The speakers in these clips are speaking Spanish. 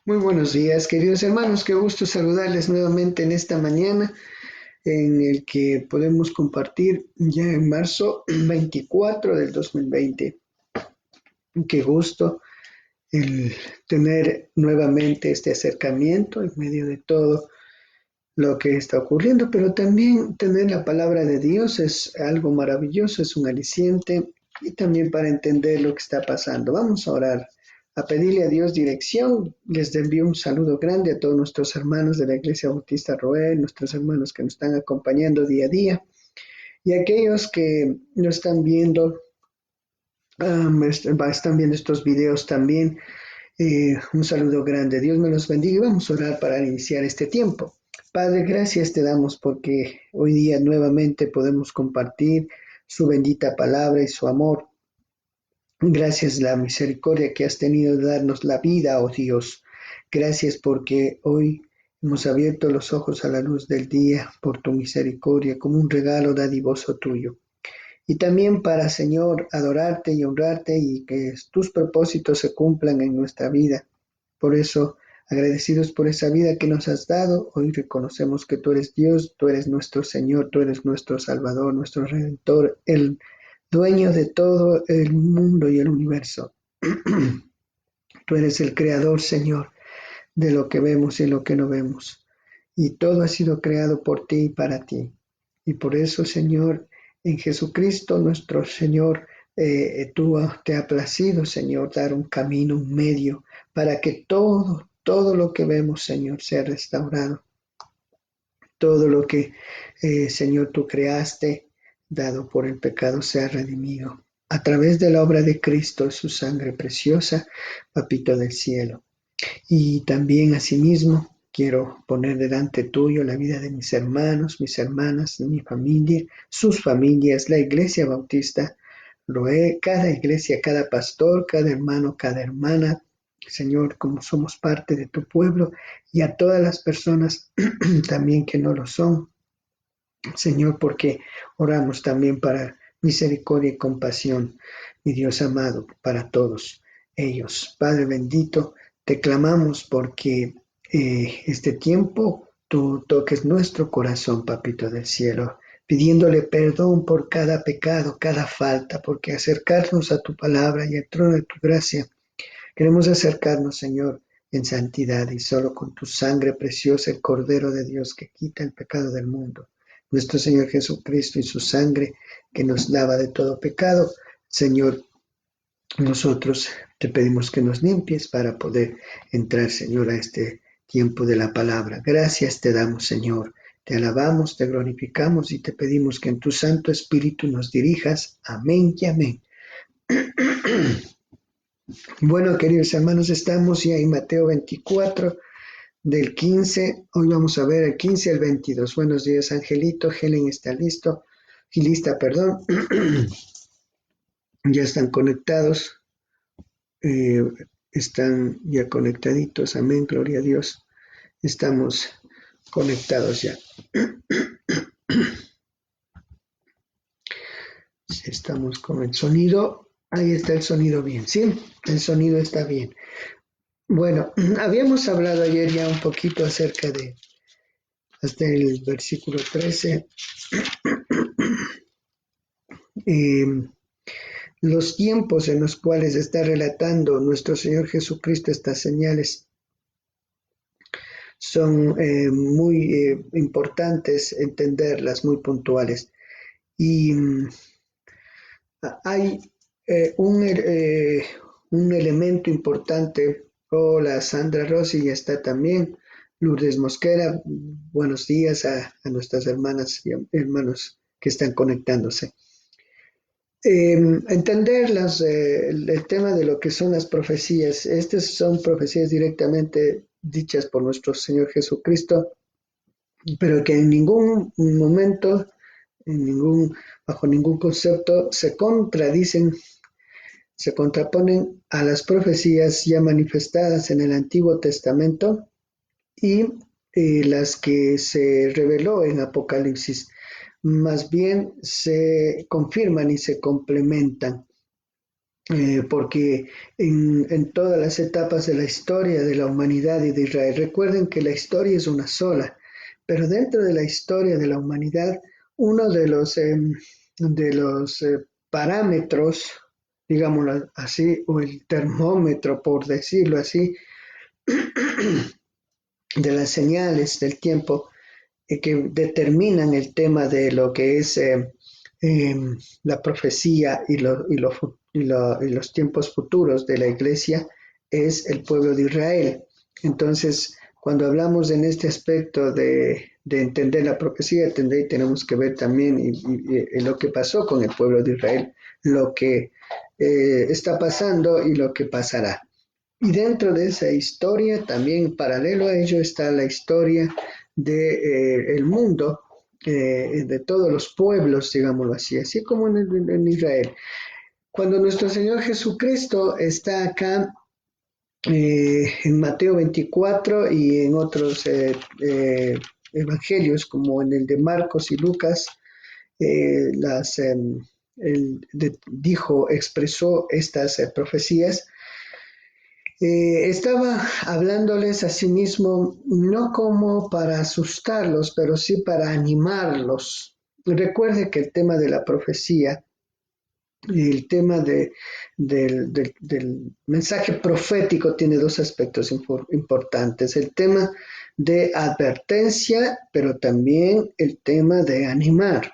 Muy buenos días, queridos hermanos. Qué gusto saludarles nuevamente en esta mañana en el que podemos compartir ya en marzo 24 del 2020. Qué gusto el tener nuevamente este acercamiento en medio de todo lo que está ocurriendo, pero también tener la palabra de Dios es algo maravilloso, es un aliciente y también para entender lo que está pasando. Vamos a orar, a pedirle a Dios dirección. Les envío un saludo grande a todos nuestros hermanos de la Iglesia Bautista Roel, nuestros hermanos que nos están acompañando día a día y aquellos que nos están viendo, están viendo estos videos también. Un saludo grande. Dios me los bendiga y vamos a orar para iniciar este tiempo. Padre, gracias te damos porque hoy día nuevamente podemos compartir su bendita palabra y su amor. Gracias la misericordia que has tenido de darnos la vida, oh Dios. Gracias porque hoy hemos abierto los ojos a la luz del día por tu misericordia como un regalo dadivoso tuyo. Y también para, Señor, adorarte y honrarte y que tus propósitos se cumplan en nuestra vida. Por eso, agradecidos por esa vida que nos has dado, hoy reconocemos que tú eres Dios, tú eres nuestro Señor, tú eres nuestro Salvador, nuestro Redentor, el dueño de todo el mundo y el universo. Tú eres el creador, Señor, de lo que vemos y lo que no vemos. Y todo ha sido creado por ti y para ti. Y por eso, Señor, en Jesucristo nuestro Señor, tú te ha placido, Señor, dar un camino, un medio, para que todo lo que vemos, Señor, sea restaurado. Todo lo que, Señor, tú creaste, dado por el pecado, sea redimido. A través de la obra de Cristo, su sangre preciosa, Papito del cielo. Y también asimismo quiero poner delante tuyo la vida de mis hermanos, mis hermanas, de mi familia, sus familias, la iglesia bautista, cada iglesia, cada pastor, cada hermano, cada hermana, Señor, como somos parte de tu pueblo y a todas las personas también que no lo son, Señor, porque oramos también para misericordia y compasión, mi Dios amado, para todos ellos. Padre bendito, te clamamos porque este tiempo tú toques nuestro corazón, Papito del cielo, pidiéndole perdón por cada pecado, cada falta, porque acercarnos a tu palabra y al trono de tu gracia, queremos acercarnos, Señor, en santidad y solo con tu sangre preciosa, el Cordero de Dios que quita el pecado del mundo. Nuestro Señor Jesucristo y su sangre que nos lava de todo pecado. Señor, nosotros te pedimos que nos limpies para poder entrar, Señor, a este tiempo de la palabra. Gracias te damos, Señor. Te alabamos, te glorificamos y te pedimos que en tu Santo Espíritu nos dirijas. Amén y amén. Bueno, queridos hermanos, estamos ya en Mateo 24, del 15. Hoy vamos a ver el 15 al 22. Buenos días, Angelito. Helen está listo. Y lista, perdón. Ya están conectados. eh, Están ya conectaditos. Amén, gloria a Dios. Estamos conectados ya. Estamos con el sonido. Ahí está el sonido bien, ¿sí? El sonido está bien. Bueno, habíamos hablado ayer ya un poquito acerca de, hasta el versículo 13, eh, los tiempos en los cuales está relatando nuestro Señor Jesucristo estas señales son muy importantes entenderlas, muy puntuales. Y hay un elemento importante. Hola, Sandra Rossi ya está también. Lourdes Mosquera, buenos días a nuestras hermanas y hermanos que están conectándose. Entender el tema de lo que son las profecías. Estas son profecías directamente dichas por nuestro Señor Jesucristo, pero que en ningún momento, bajo ningún concepto, se contradicen, se contraponen a las profecías ya manifestadas en el Antiguo Testamento y las que se reveló en Apocalipsis. Más bien se confirman y se complementan. porque en todas las etapas de la historia de la humanidad y de Israel, recuerden que la historia es una sola, pero dentro de la historia de la humanidad, uno de los parámetros, digámoslo así, o el termómetro, por decirlo así, de las señales del tiempo que determinan el tema de lo que es eh, la profecía y los tiempos futuros de la iglesia es el pueblo de Israel. Entonces, cuando hablamos en este aspecto de entender la profecía, tenemos que ver también y lo que pasó con el pueblo de Israel, lo que está pasando y lo que pasará. Y dentro de esa historia, también paralelo a ello, está la historia de el mundo, de todos los pueblos, digámoslo así, así como en Israel. Cuando nuestro Señor Jesucristo está acá en Mateo 24 y en otros evangelios, como en el de Marcos y Lucas, las, expresó estas profecías. Estaba hablándoles a sí mismo, no como para asustarlos, pero sí para animarlos. Recuerde que el tema de la profecía, el tema del mensaje profético tiene dos aspectos importantes. El tema de advertencia, pero también el tema de animar.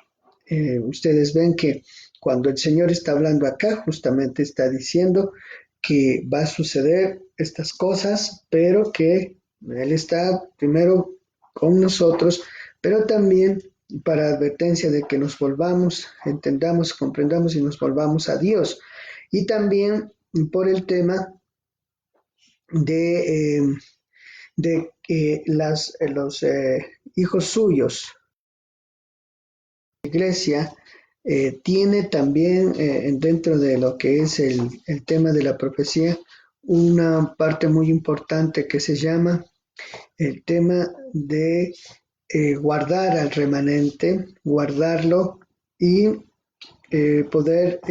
Ustedes ven que cuando el Señor está hablando acá, justamente está diciendo que va a suceder estas cosas, pero que Él está primero con nosotros, pero también para advertencia de que nos volvamos, entendamos, comprendamos y nos volvamos a Dios. Y también por el tema de, que los hijos suyos, la iglesia, tiene también dentro de lo que es el tema de la profecía una parte muy importante que se llama el tema de guardar al remanente, guardarlo y poder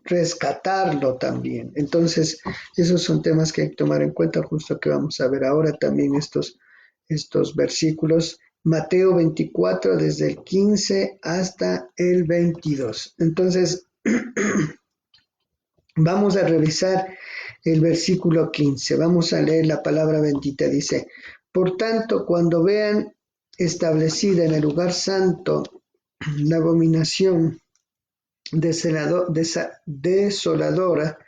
rescatarlo también. Entonces, esos son temas que hay que tomar en cuenta, justo que vamos a ver ahora también estos versículos. Mateo 24, desde el 15 hasta el 22. Entonces, vamos a revisar el versículo 15. Vamos a leer la palabra bendita. Dice, por tanto, cuando vean establecida en el lugar santo la abominación desoladora,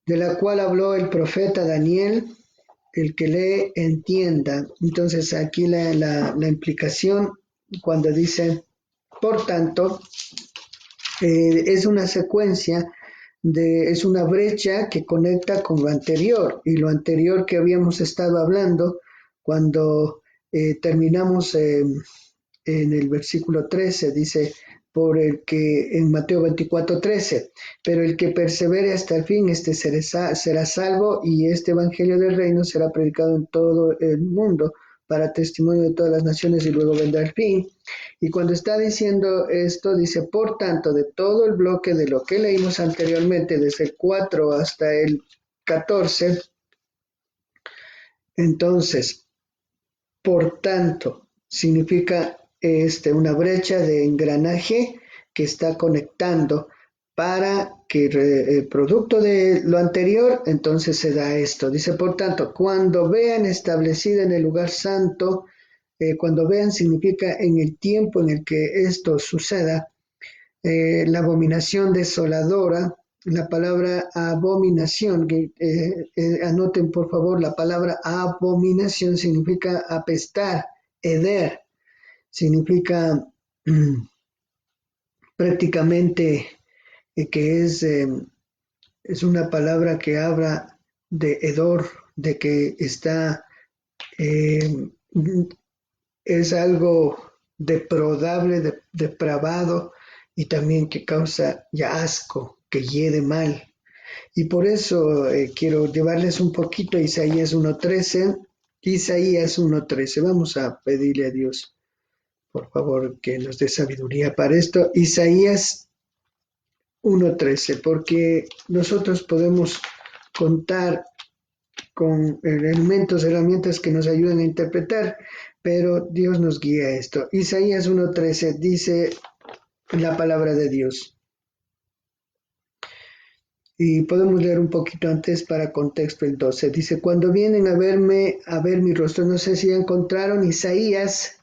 de la cual habló el profeta Daniel, el que lee entienda. Entonces aquí la implicación cuando dice, por tanto, es una secuencia, es una brecha que conecta con lo anterior, y lo anterior que habíamos estado hablando cuando terminamos en el versículo 13, dice, por el que en Mateo 24:13, pero el que persevere hasta el fin, este será salvo, y este evangelio del reino será predicado en todo el mundo para testimonio de todas las naciones, y luego vendrá el fin. Y cuando está diciendo esto, dice, por tanto, de todo el bloque de lo que leímos anteriormente, desde el 4 hasta el 14, entonces, por tanto, significa una brecha de engranaje que está conectando para que producto de lo anterior, entonces se da esto. Dice, por tanto, cuando vean establecida en el lugar santo, cuando vean significa en el tiempo en el que esto suceda, la abominación desoladora, la palabra abominación, que anoten por favor, la palabra abominación significa apestar, heder, significa prácticamente que es una palabra que habla de hedor, de que está, eh, es algo deplorable, depravado, y también que causa ya asco, que hiede mal. Y por eso quiero llevarles un poquito a Isaías 1:13. Isaías 1:13. Vamos a pedirle a Dios, por favor, que nos dé sabiduría para esto. Isaías 1:13, porque nosotros podemos contar con elementos, herramientas que nos ayudan a interpretar, pero Dios nos guía a esto. Isaías 1:13 dice la palabra de Dios. Y podemos leer un poquito antes para contexto el 12. Dice, cuando vienen a verme, a ver mi rostro, no sé si ya encontraron Isaías.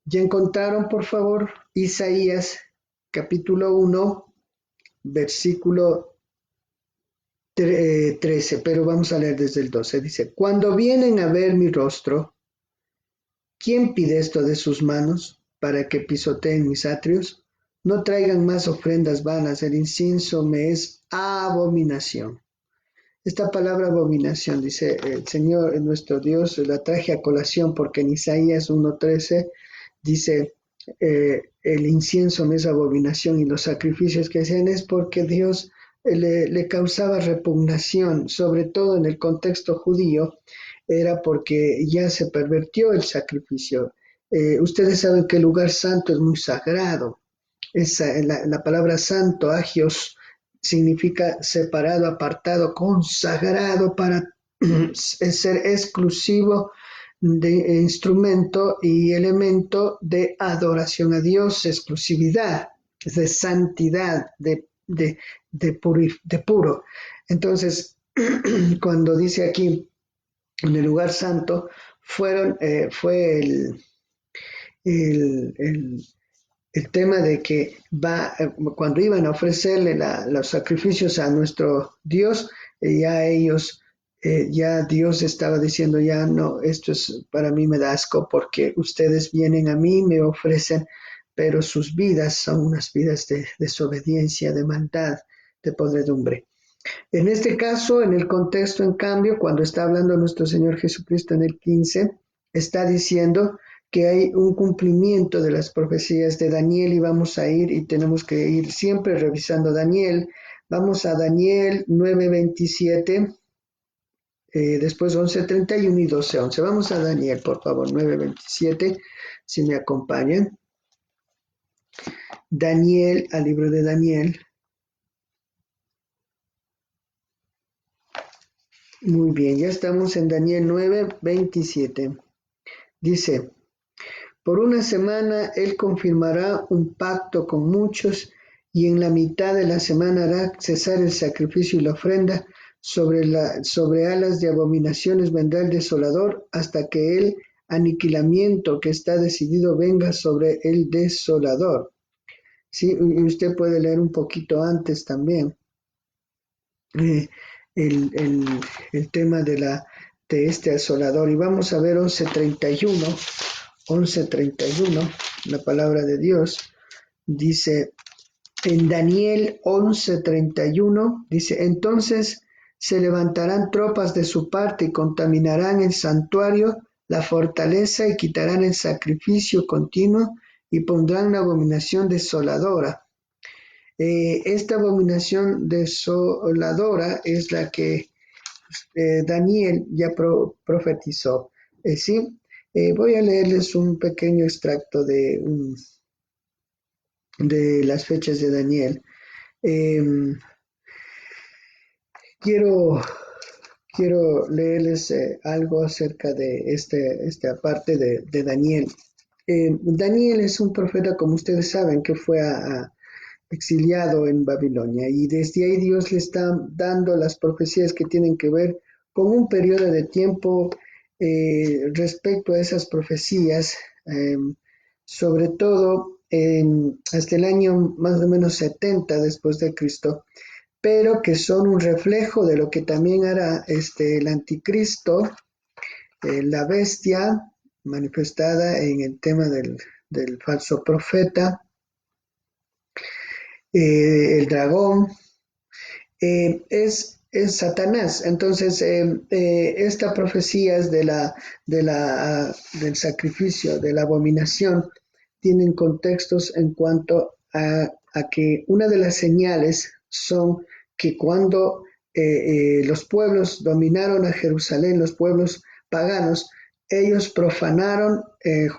¿Ya encontraron, por favor? Isaías, capítulo 1, versículo 13, pero vamos a leer desde el 12. Dice, cuando vienen a ver mi rostro, ¿quién pide esto de sus manos para que pisoteen mis atrios? No traigan más ofrendas vanas, el incienso me es abominación. Esta palabra abominación, dice el Señor, nuestro Dios, la traje a colación porque en Isaías 1:13 dice, el incienso me es abominación y los sacrificios que hacían es porque Dios le causaba repugnación, sobre todo en el contexto judío, era porque ya se pervirtió el sacrificio. Ustedes saben que el lugar santo es muy sagrado. La palabra santo, agios, significa separado, apartado, consagrado para ser exclusivo de instrumento y elemento de adoración a Dios, exclusividad, de santidad, de puro. Entonces, cuando dice aquí en el lugar santo, fue el, el el tema de que cuando iban a ofrecerle los sacrificios a nuestro Dios, ya ellos, ya Dios estaba diciendo, ya no, esto es para mí me da asco porque ustedes vienen a mí, me ofrecen, pero sus vidas son unas vidas de desobediencia, de maldad, de podredumbre. En este caso, en el contexto, en cambio, cuando está hablando nuestro Señor Jesucristo en el 15, está diciendo que hay un cumplimiento de las profecías de Daniel y vamos a ir y tenemos que ir siempre revisando Daniel. Vamos a Daniel 9:27, después 11:31 y 12:11. Vamos a Daniel, por favor, 9:27, si me acompañan. Daniel, al libro de Daniel. Muy bien, ya estamos en Daniel 9:27. Dice, por una semana él confirmará un pacto con muchos y en la mitad de la semana hará cesar el sacrificio y la ofrenda. Sobre alas de abominaciones vendrá el desolador hasta que el aniquilamiento que está decidido venga sobre el desolador. Sí, y usted puede leer un poquito antes también. El, el, el tema de este asolador. Y vamos a ver 11:31, la palabra de Dios. Dice en Daniel 11:31, dice, entonces se levantarán tropas de su parte y contaminarán el santuario, la fortaleza y quitarán el sacrificio continuo y pondrán una abominación desoladora. Esta abominación desoladora es la que Daniel ya profetizó. ¿Sí? Voy a leerles un pequeño extracto de las fechas de Daniel. Eh, quiero, quiero leerles algo acerca de esta parte de Daniel. Daniel es un profeta, como ustedes saben, que fue exiliado en Babilonia y desde ahí Dios le está dando las profecías que tienen que ver con un periodo de tiempo respecto a esas profecías, sobre todo hasta el año más o menos 70 después de Cristo, pero que son un reflejo de lo que también hará el anticristo, la bestia manifestada en el tema del falso profeta, el dragón, es Satanás. Entonces, esta profecía es del sacrificio, de la abominación, tienen contextos en cuanto a que una de las señales son que cuando los pueblos dominaron a Jerusalén, los pueblos paganos, ellos profanaron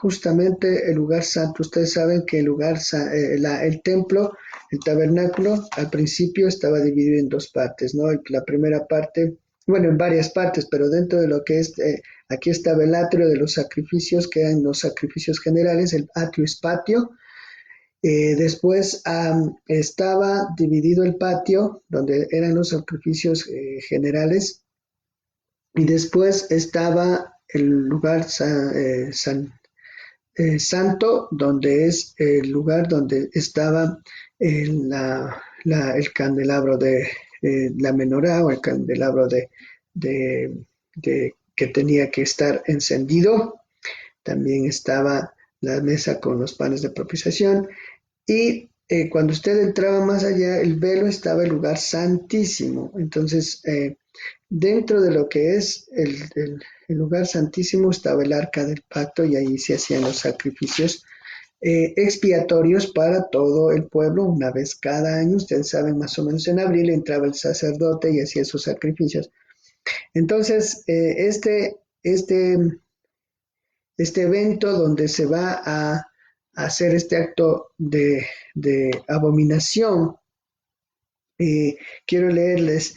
justamente el lugar santo. Ustedes saben que el templo, el tabernáculo, al principio estaba dividido en dos partes, ¿no? La primera parte, bueno, en varias partes, pero dentro de lo que es, aquí estaba el atrio de los sacrificios, que eran los sacrificios generales, el atrius patio. Después estaba dividido el patio, donde eran los sacrificios generales, y después estaba el lugar santo, donde es el lugar donde estaba el candelabro de la menorá, o el candelabro de- que tenía que estar encendido. También estaba la mesa con los panes de propiciación. Y cuando usted entraba más allá, el velo estaba el lugar santísimo. Entonces, dentro de lo que es el lugar santísimo estaba el arca del pacto, y ahí se hacían los sacrificios expiatorios para todo el pueblo. Una vez cada año, ustedes saben, más o menos en abril entraba el sacerdote y hacía sus sacrificios. Entonces, este evento donde se va a hacer este acto de abominación. Quiero leerles,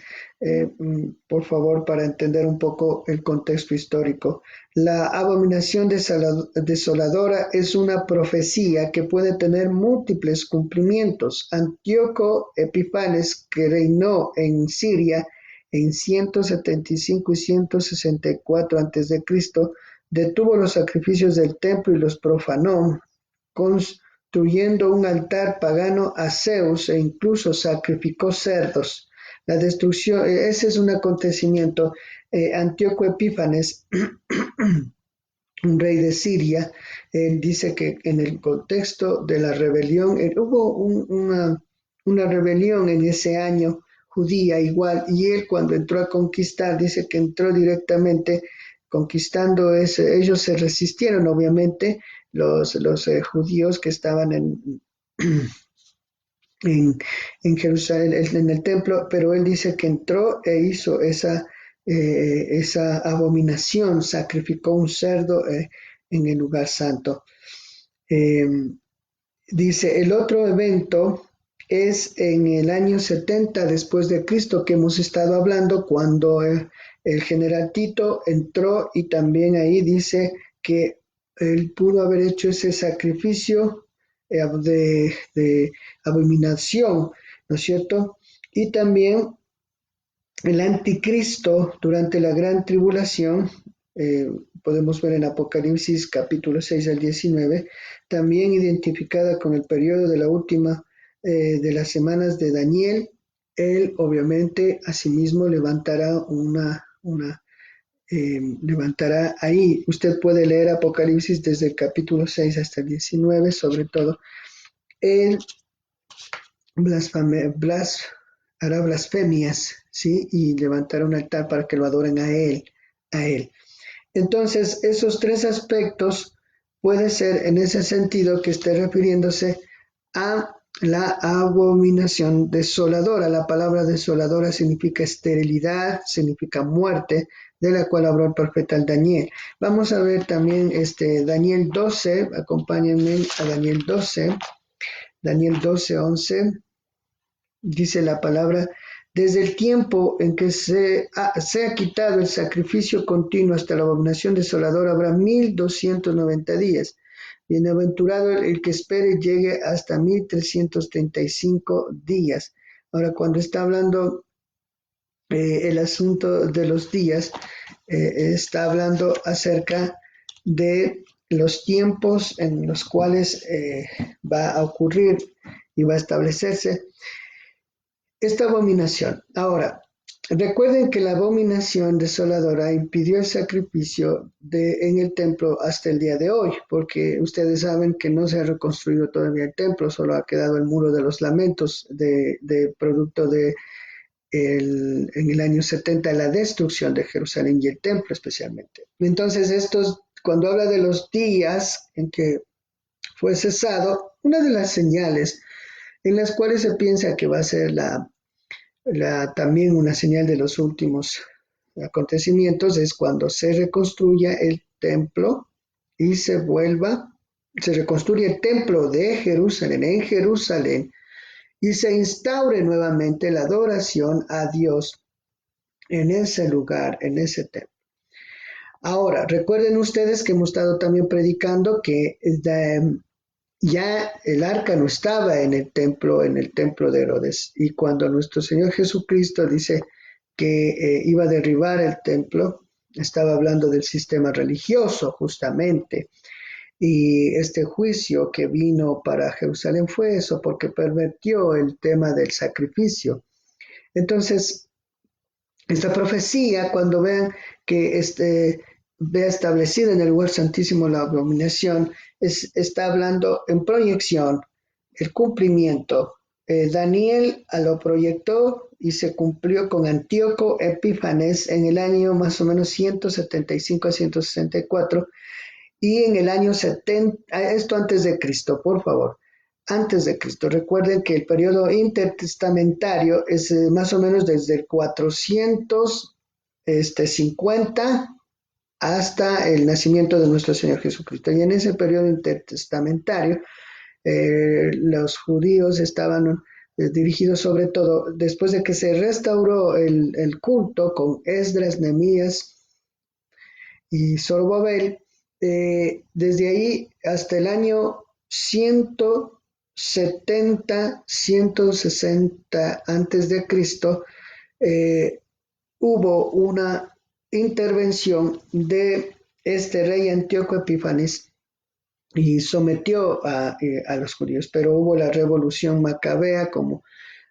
por favor, para entender un poco el contexto histórico. La abominación desoladora es una profecía que puede tener múltiples cumplimientos. Antíoco Epifanes, que reinó en Siria en 175 y 164 a.C., detuvo los sacrificios del templo y los profanó, construyendo un altar pagano a Zeus, e incluso sacrificó cerdos. La destrucción, ese es un acontecimiento. Antíoco Epífanes, un rey de Siria, dice que en el contexto de la rebelión, hubo una rebelión en ese año judía igual, y él cuando entró a conquistar, dice que entró directamente conquistando ese. Ellos se resistieron, obviamente, los judíos que estaban en, en Jerusalén, en el templo, pero él dice que entró e hizo esa abominación, sacrificó un cerdo en el lugar santo. Eh, Dice, el otro evento es en el año 70 después de Cristo, que hemos estado hablando, cuando el general Tito entró, y también ahí dice que él pudo haber hecho ese sacrificio de abominación, ¿no es cierto? Y también el anticristo durante la gran tribulación, eh, podemos ver en Apocalipsis capítulo 6 al 19, también identificada con el periodo de la última de las semanas de Daniel. Él obviamente asimismo levantará ahí. Usted puede leer Apocalipsis desde el capítulo 6 hasta el 19, sobre todo. Él hará blasfemias, ¿sí? Y levantará un altar para que lo adoren a él. Entonces, esos tres aspectos puede ser en ese sentido que esté refiriéndose a la abominación desoladora. La palabra desoladora significa esterilidad, significa muerte, de la cual habló el profeta Daniel. Vamos a ver también Daniel 12, acompáñenme a Daniel 12, 11. Dice la palabra: desde el tiempo en que se ha quitado el sacrificio continuo hasta la abominación desoladora habrá 1290 días. Bienaventurado el que espere y llegue hasta 1335 días. Ahora, cuando está hablando el asunto de los días, está hablando acerca de los tiempos en los cuales va a ocurrir y va a establecerse esta abominación. Ahora, recuerden que la abominación desoladora impidió el sacrificio en el templo hasta el día de hoy, porque ustedes saben que no se ha reconstruido todavía el templo, solo ha quedado el muro de los lamentos de producto en el año 70, la destrucción de Jerusalén y el templo especialmente. Entonces, cuando habla de los días en que fue cesado, una de las señales en las cuales se piensa que va a ser también una señal de los últimos acontecimientos es cuando se reconstruya el templo y se reconstruye el templo de Jerusalén, en Jerusalén, y se instaure nuevamente la adoración a Dios en ese lugar, en ese templo. Ahora, recuerden ustedes que hemos estado también predicando que ya el arca no estaba en el templo de Herodes, y cuando nuestro Señor Jesucristo dice que iba a derribar el templo, estaba hablando del sistema religioso justamente, y este juicio que vino para Jerusalén fue eso, porque permitió el tema del sacrificio. Entonces, esta profecía, cuando vean que vea establecida en el lugar santísimo la abominación, está hablando en proyección, el cumplimiento. Daniel lo proyectó y se cumplió con Antíoco Epífanes en el año más o menos 175 a 164, y en el año 70, esto antes de Cristo, por favor, antes de Cristo. Recuerden que el periodo intertestamentario es más o menos desde el 450 hasta el nacimiento de nuestro Señor Jesucristo. Y en ese periodo intertestamentario, los judíos estaban dirigidos sobre todo, después de que se restauró el culto con Esdras, Nehemías y Zorobabel, desde ahí hasta el año 170, 160 antes de Cristo, hubo una intervención de este rey Antíoco Epífanes y sometió a los judíos, pero hubo la revolución macabea, como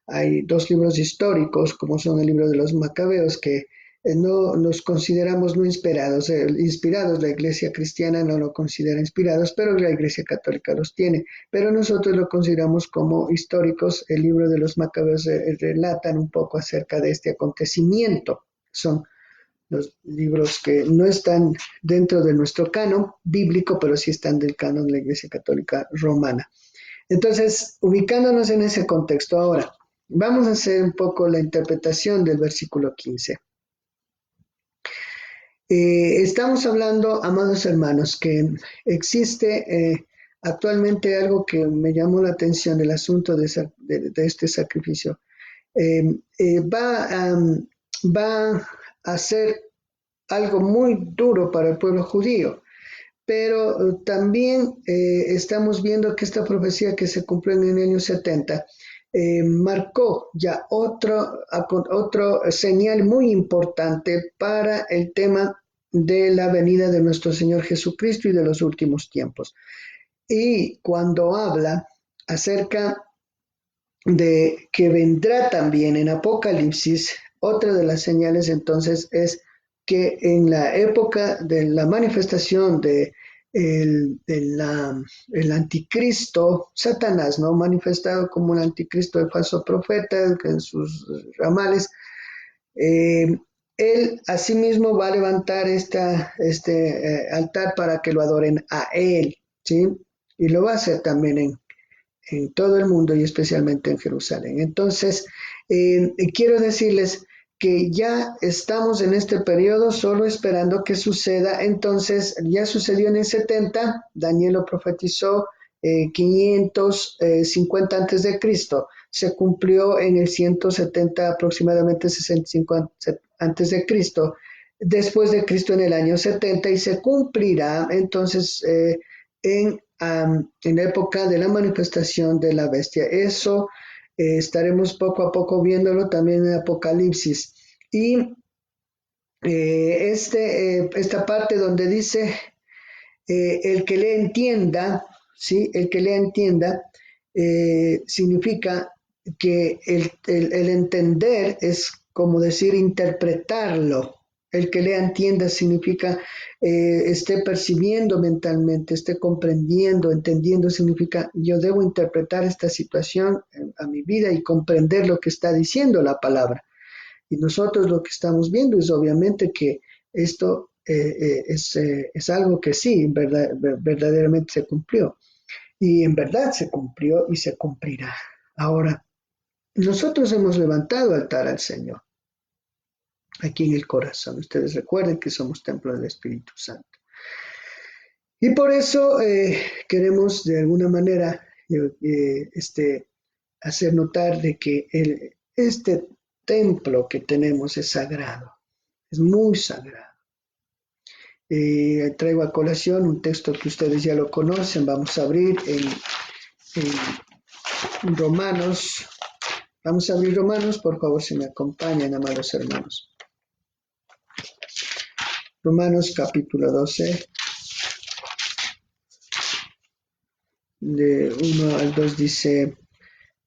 hay dos libros históricos, como son el libro de los Macabeos, que no los consideramos no inspirados. Inspirados, la iglesia cristiana no lo considera inspirados, pero la iglesia católica los tiene. Pero nosotros lo consideramos como históricos. El libro de los Macabeos relatan un poco acerca de este acontecimiento. Son los libros que no están dentro de nuestro canon bíblico, pero sí están del canon de la iglesia católica romana. Entonces, ubicándonos en ese contexto ahora, vamos a hacer un poco la interpretación del versículo 15. Estamos hablando, amados hermanos, que existe actualmente algo que me llamó la atención del asunto de este sacrificio. Va a ser algo muy duro para el pueblo judío, pero también estamos viendo que esta profecía que se cumplió en el año 70 marcó ya otro señal muy importante para el tema de la venida de nuestro Señor Jesucristo y de los últimos tiempos. Y cuando habla acerca de que vendrá también en Apocalipsis, otra de las señales entonces es que en la época de la manifestación de el anticristo, Satanás, ¿no? Manifestado como un anticristo, el falso profeta, en sus ramales, eh, él asimismo va a levantar este altar para que lo adoren a él, ¿sí? Y lo va a hacer también en todo el mundo y especialmente en Jerusalén. Entonces, quiero decirles que ya estamos en este periodo solo esperando que suceda. Entonces, ya sucedió en el 70, Daniel lo profetizó 550 antes de Cristo, se cumplió en el 170 aproximadamente 65 antes de Cristo, después de Cristo en el año 70, y se cumplirá entonces en la época de la manifestación de la bestia. Eso estaremos poco a poco viéndolo también en Apocalipsis. Y esta parte donde dice, el que le entienda, ¿sí? El que le entienda significa que el entender es como decir interpretarlo. El que le entienda significa esté percibiendo mentalmente, esté comprendiendo, entendiendo significa yo debo interpretar esta situación a mi vida y comprender lo que está diciendo la palabra. Y nosotros lo que estamos viendo es obviamente que esto es algo que sí, verdaderamente se cumplió. Y en verdad se cumplió y se cumplirá. Ahora, nosotros hemos levantado altar al Señor aquí en el corazón. Ustedes recuerden que somos templo del Espíritu Santo. Y por eso queremos de alguna manera hacer notar de que este templo que tenemos es sagrado, es muy sagrado. Traigo a colación un texto que ustedes ya lo conocen, vamos a abrir en Romanos, vamos a abrir Romanos, por favor si me acompañan, amados hermanos. Romanos capítulo 12, de 1 al 2 dice,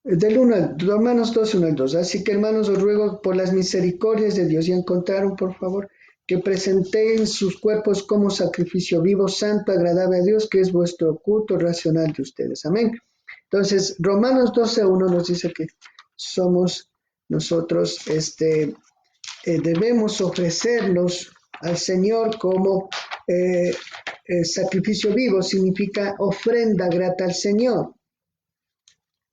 Romanos 12, 1 al 2. Así que hermanos, os ruego por las misericordias de Dios, y encontraron, por favor, que presentéis sus cuerpos como sacrificio vivo, santo, agradable a Dios, que es vuestro culto racional de ustedes. Amén. Entonces, Romanos 12, 1 nos dice que somos nosotros, debemos ofrecernos al Señor como sacrificio vivo, significa ofrenda grata al Señor.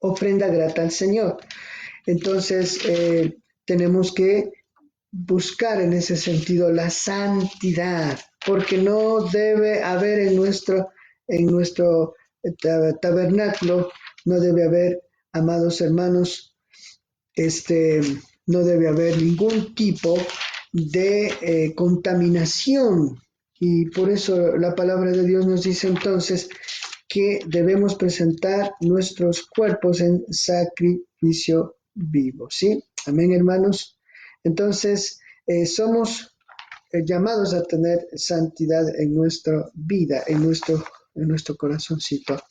Ofrenda grata al Señor. Entonces, tenemos que buscar en ese sentido la santidad, porque no debe haber en nuestro tabernáculo, no debe haber, amados hermanos, no debe haber ningún tipo de contaminación. Y por eso la palabra de Dios nos dice entonces que debemos presentar nuestros cuerpos en sacrificio vivo, ¿sí? Amén, hermanos. Entonces, somos llamados a tener santidad en nuestra vida, en nuestro corazoncito.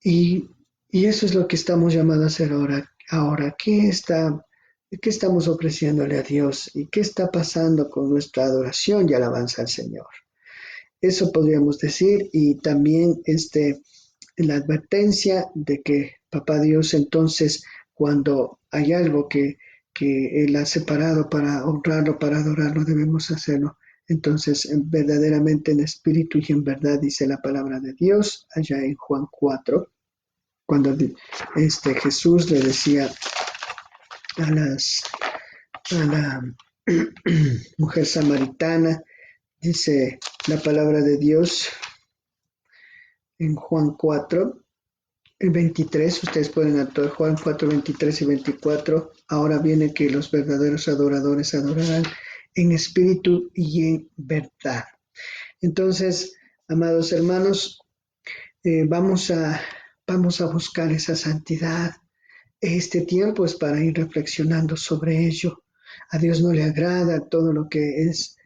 Y, y eso es lo que estamos llamados a hacer ahora. ¿Qué estamos ofreciéndole a Dios? ¿Y qué está pasando con nuestra adoración y alabanza al Señor? Eso podríamos decir, y también la advertencia de que Papá Dios entonces, cuando hay algo que Él ha separado para honrarlo, para adorarlo, debemos hacerlo. Entonces, verdaderamente en espíritu y en verdad, dice la palabra de Dios, allá en Juan 4, cuando Jesús le decía a la mujer samaritana, dice la palabra de Dios en Juan 4, el 23, ustedes pueden actuar Juan 4, 23 y 24. Ahora viene que los verdaderos adoradores adorarán en espíritu y en verdad. Entonces, amados hermanos, vamos a buscar esa santidad. Este tiempo es para ir reflexionando sobre ello. A Dios no le agrada todo lo que es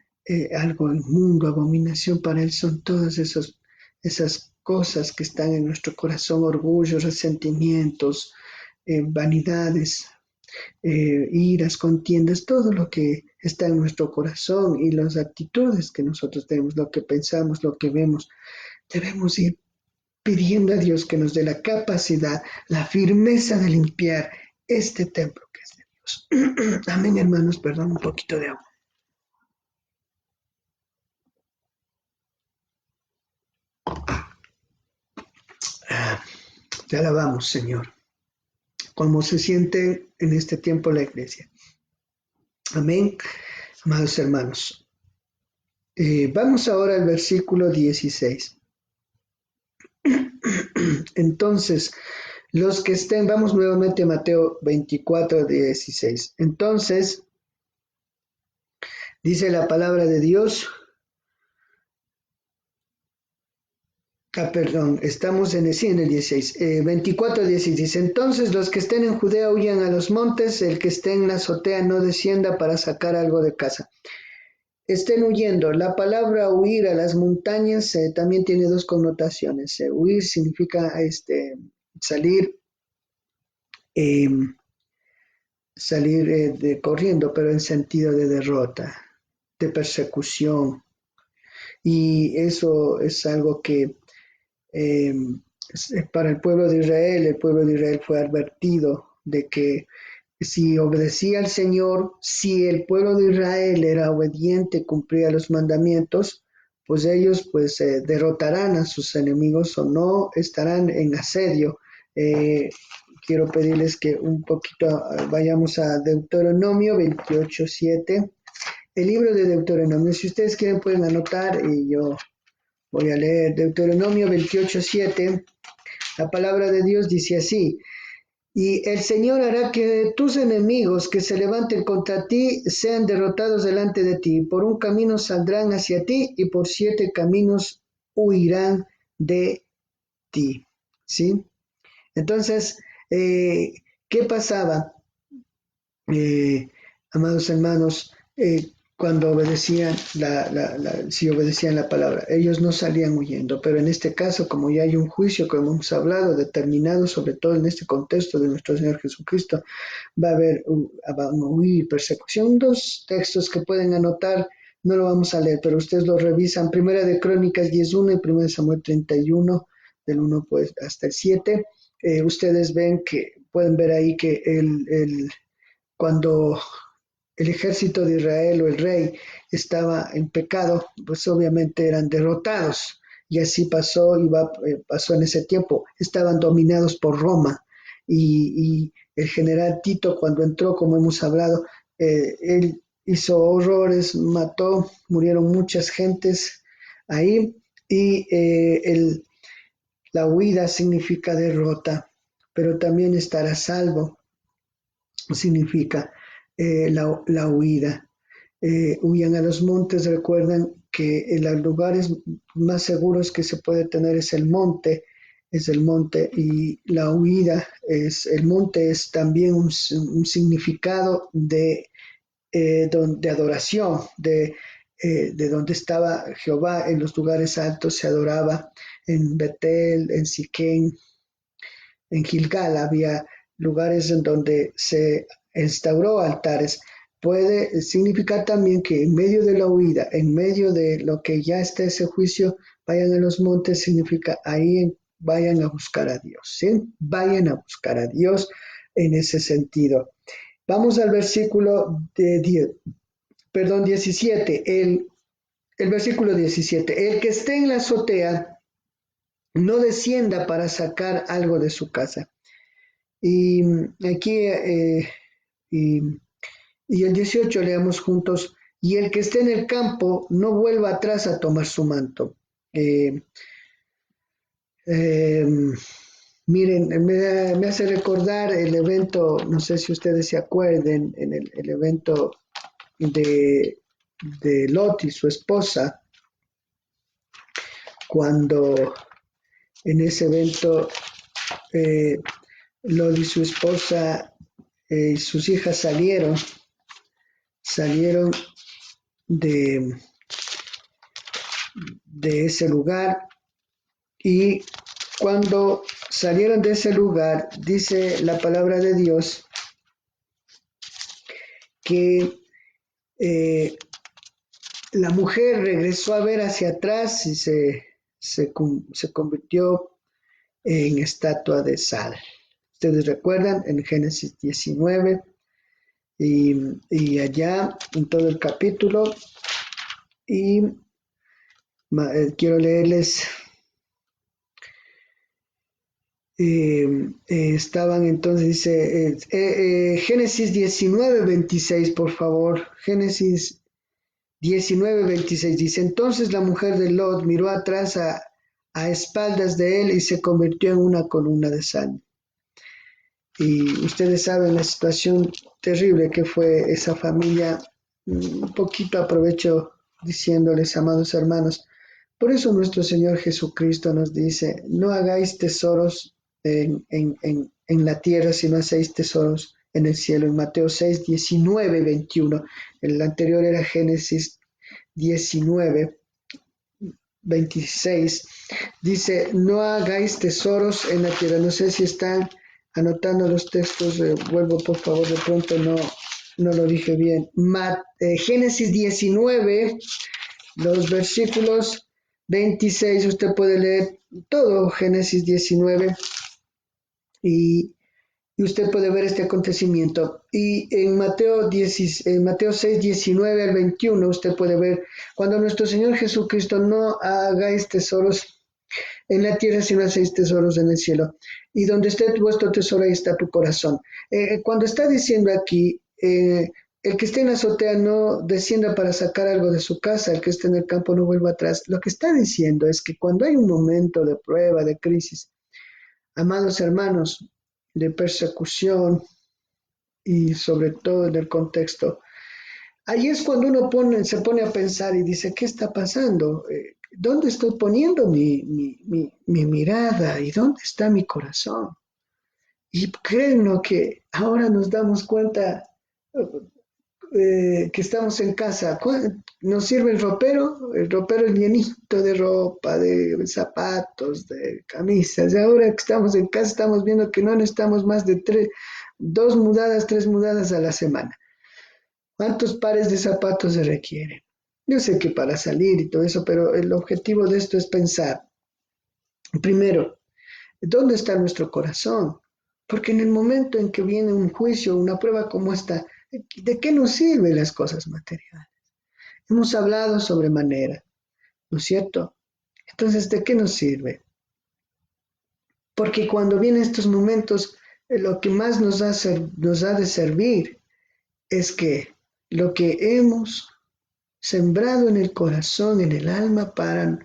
algo inmundo, abominación para Él son todas esas cosas que están en nuestro corazón, orgullos, resentimientos, vanidades, iras, contiendas, todo lo que está en nuestro corazón y las actitudes que nosotros tenemos, lo que pensamos, lo que vemos. Debemos ir pidiendo a Dios que nos dé la capacidad, la firmeza de limpiar este templo que es de Dios. Amén, hermanos, perdón, un poquito de agua. Te alabamos, Señor. Como se siente en este tiempo la iglesia. Amén, amados hermanos. Vamos ahora al versículo 16. Entonces, los que estén, vamos nuevamente a Mateo 24, 16. Entonces, dice la palabra de Dios. Perdón, estamos en el 16. 24, 16. Dice, entonces los que estén en Judea huyan a los montes, el que esté en la azotea no descienda para sacar algo de casa. Estén huyendo. La palabra huir a las montañas también tiene dos connotaciones. Huir significa salir, eh, corriendo, pero en sentido de derrota, de persecución. Y eso es algo que eh, para el pueblo de Israel fue advertido de que si obedecía al Señor, si el pueblo de Israel era obediente, cumplía los mandamientos, pues ellos derrotarán a sus enemigos o no estarán en asedio. Quiero pedirles que un poquito vayamos a Deuteronomio 28:7. El libro de Deuteronomio, si ustedes quieren pueden anotar y yo Voy a leer Deuteronomio 28:7. La palabra de Dios dice así: y el Señor hará que tus enemigos que se levanten contra ti sean derrotados delante de ti. Por un camino saldrán hacia ti y por 7 caminos huirán de ti. ¿Sí? Entonces, ¿qué pasaba? Amados hermanos, cuando obedecían si obedecían la palabra, ellos no salían huyendo, pero en este caso, como ya hay un juicio, como hemos hablado, determinado, sobre todo en este contexto de nuestro Señor Jesucristo, va a haber va a huir persecución. Dos textos que pueden anotar, no lo vamos a leer, pero ustedes lo revisan, Primera de Crónicas 10:1 y Primera de Samuel 31, del 1 pues, hasta el 7. Ustedes ven que, pueden ver ahí que cuando el ejército de Israel o el rey estaba en pecado, pues obviamente eran derrotados. Y así pasó pasó en ese tiempo. Estaban dominados por Roma. Y el general Tito, cuando entró, como hemos hablado, él hizo horrores, mató, murieron muchas gentes ahí. Y la huida significa derrota, pero también estar a salvo significa la huida. Huyan a los montes, recuerdan que en los lugares más seguros que se puede tener es el monte, y la huida el monte es también un significado de adoración, de donde estaba Jehová. En los lugares altos se adoraba, en Betel, en Siquén, en Gilgal había lugares en donde se instauró altares. Puede significar también que en medio de la huida, en medio de lo que ya está ese juicio, vayan a los montes, significa ahí vayan a buscar a Dios, ¿sí? Vayan a buscar a Dios en ese sentido. Vamos al versículo 17, el versículo 17. El que esté en la azotea no descienda para sacar algo de su casa. Y aquí, y, y el 18 leamos juntos: y el que esté en el campo no vuelva atrás a tomar su manto. Eh, eh, Miren, me hace recordar el evento, no sé si ustedes se acuerden, en el evento de, de Lot y su esposa, cuando en ese evento eh, Lot y su esposa y sus hijas salieron de, de ese lugar, y cuando salieron de ese lugar, dice la palabra de Dios que la mujer regresó a ver hacia atrás y se convirtió en estatua de sal. Ustedes recuerdan en Génesis 19 y allá en todo el capítulo, y quiero leerles. Estaban entonces, dice Génesis 19:26, por favor. Génesis 19:26 dice: entonces la mujer de Lot miró atrás a espaldas de él y se convirtió en una columna de sal. Y ustedes saben la situación terrible que fue esa familia. Un poquito aprovecho diciéndoles, amados hermanos, por eso nuestro Señor Jesucristo nos dice: no hagáis tesoros en la tierra, sino hacéis tesoros en el cielo. En Mateo 6:19-21. El anterior era Génesis 19:26. Dice: no hagáis tesoros en la tierra. No sé si están anotando los textos. Vuelvo, por favor, de pronto no lo dije bien. Génesis 19, los versículos 26, usted puede leer todo Génesis 19 y usted puede ver este acontecimiento. Y en Mateo 6:19-21, usted puede ver cuando nuestro Señor Jesucristo: no hagáis tesoros en la tierra, sino hacéis tesoros en el cielo. Y donde esté vuestro tesoro, ahí está tu corazón. Cuando está diciendo aquí, El que esté en la azotea no descienda para sacar algo de su casa, el que esté en el campo no vuelva atrás. Lo que está diciendo es que cuando hay un momento de prueba, de crisis, amados hermanos, de persecución y sobre todo en el contexto, ahí es cuando se pone a pensar y dice, ¿qué está pasando? ¿Dónde estoy poniendo mi mirada y dónde está mi corazón? Y créanlo que ahora nos damos cuenta que estamos en casa. Nos sirve el ropero es llenito de ropa, de zapatos, de camisas. Y ahora que estamos en casa estamos viendo que no necesitamos más de dos mudadas, tres mudadas a la semana. ¿Cuántos pares de zapatos se requieren? Yo sé que para salir y todo eso, pero el objetivo de esto es pensar, primero, ¿dónde está nuestro corazón? Porque en el momento en que viene un juicio, una prueba como esta, ¿de qué nos sirven las cosas materiales? Hemos hablado sobremanera, ¿no es cierto? Entonces, ¿de qué nos sirve? Porque cuando vienen estos momentos, lo que más nos ha de servir es que lo que hemos sembrado en el corazón, en el alma, para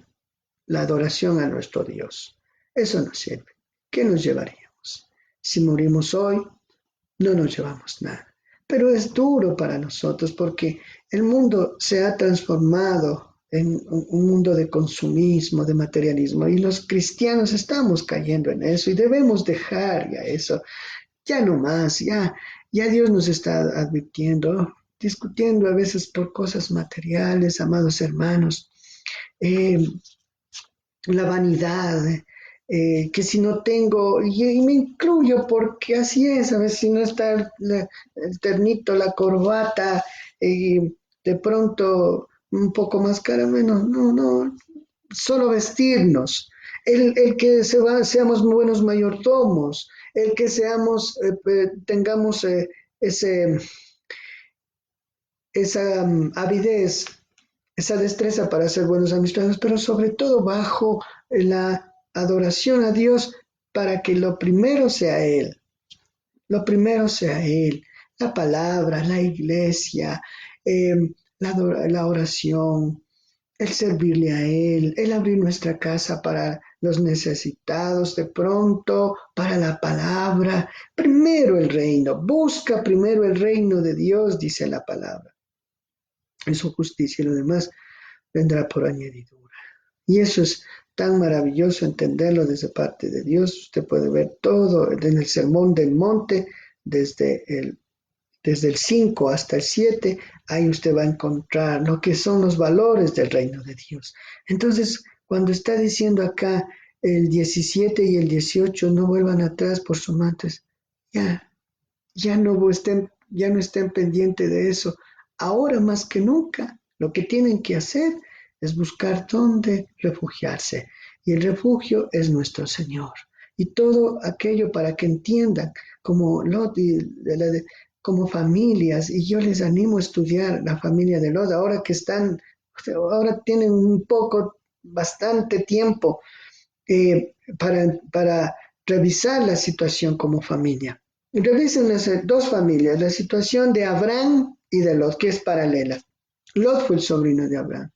la adoración a nuestro Dios. Eso nos sirve. ¿Qué nos llevaríamos? Si morimos hoy, no nos llevamos nada. Pero es duro para nosotros porque el mundo se ha transformado en un mundo de consumismo, de materialismo, y los cristianos estamos cayendo en eso y debemos dejar ya eso. Ya no más, ya Dios nos está advirtiendo, discutiendo a veces por cosas materiales, amados hermanos. Eh, la vanidad, que si no tengo, y me incluyo porque así es, a veces si no está el ternito, la corbata, de pronto un poco más cara, bueno, no, solo vestirnos, el que seamos buenos mayordomos, el que tengamos ese, esa avidez, esa destreza para ser buenos administradores, pero sobre todo bajo la adoración a Dios para que lo primero sea Él, lo primero sea Él, la palabra, la iglesia, eh, la oración, el servirle a Él, el abrir nuestra casa para los necesitados de pronto, para la palabra. Primero el reino, busca primero el reino de Dios, dice la palabra. En su justicia y lo demás vendrá por añadidura. Y eso es tan maravilloso entenderlo desde parte de Dios. Usted puede ver todo en el Sermón del Monte, desde el 5 hasta el 7, ahí usted va a encontrar lo que son los valores del reino de Dios. Entonces, cuando está diciendo acá el 17 y el 18, no vuelvan atrás por sus mantes, ya, ya no estén pendientes de eso. Ahora más que nunca, lo que tienen que hacer es buscar dónde refugiarse. Y el refugio es nuestro Señor. Y todo aquello para que entiendan, como Lot y como familias, y yo les animo a estudiar la familia de Lot, ahora tienen un poco, bastante tiempo para revisar la situación como familia. Revisen las dos familias, la situación de Abraham y de Lot, que es paralela. Lot fue el sobrino de Abraham.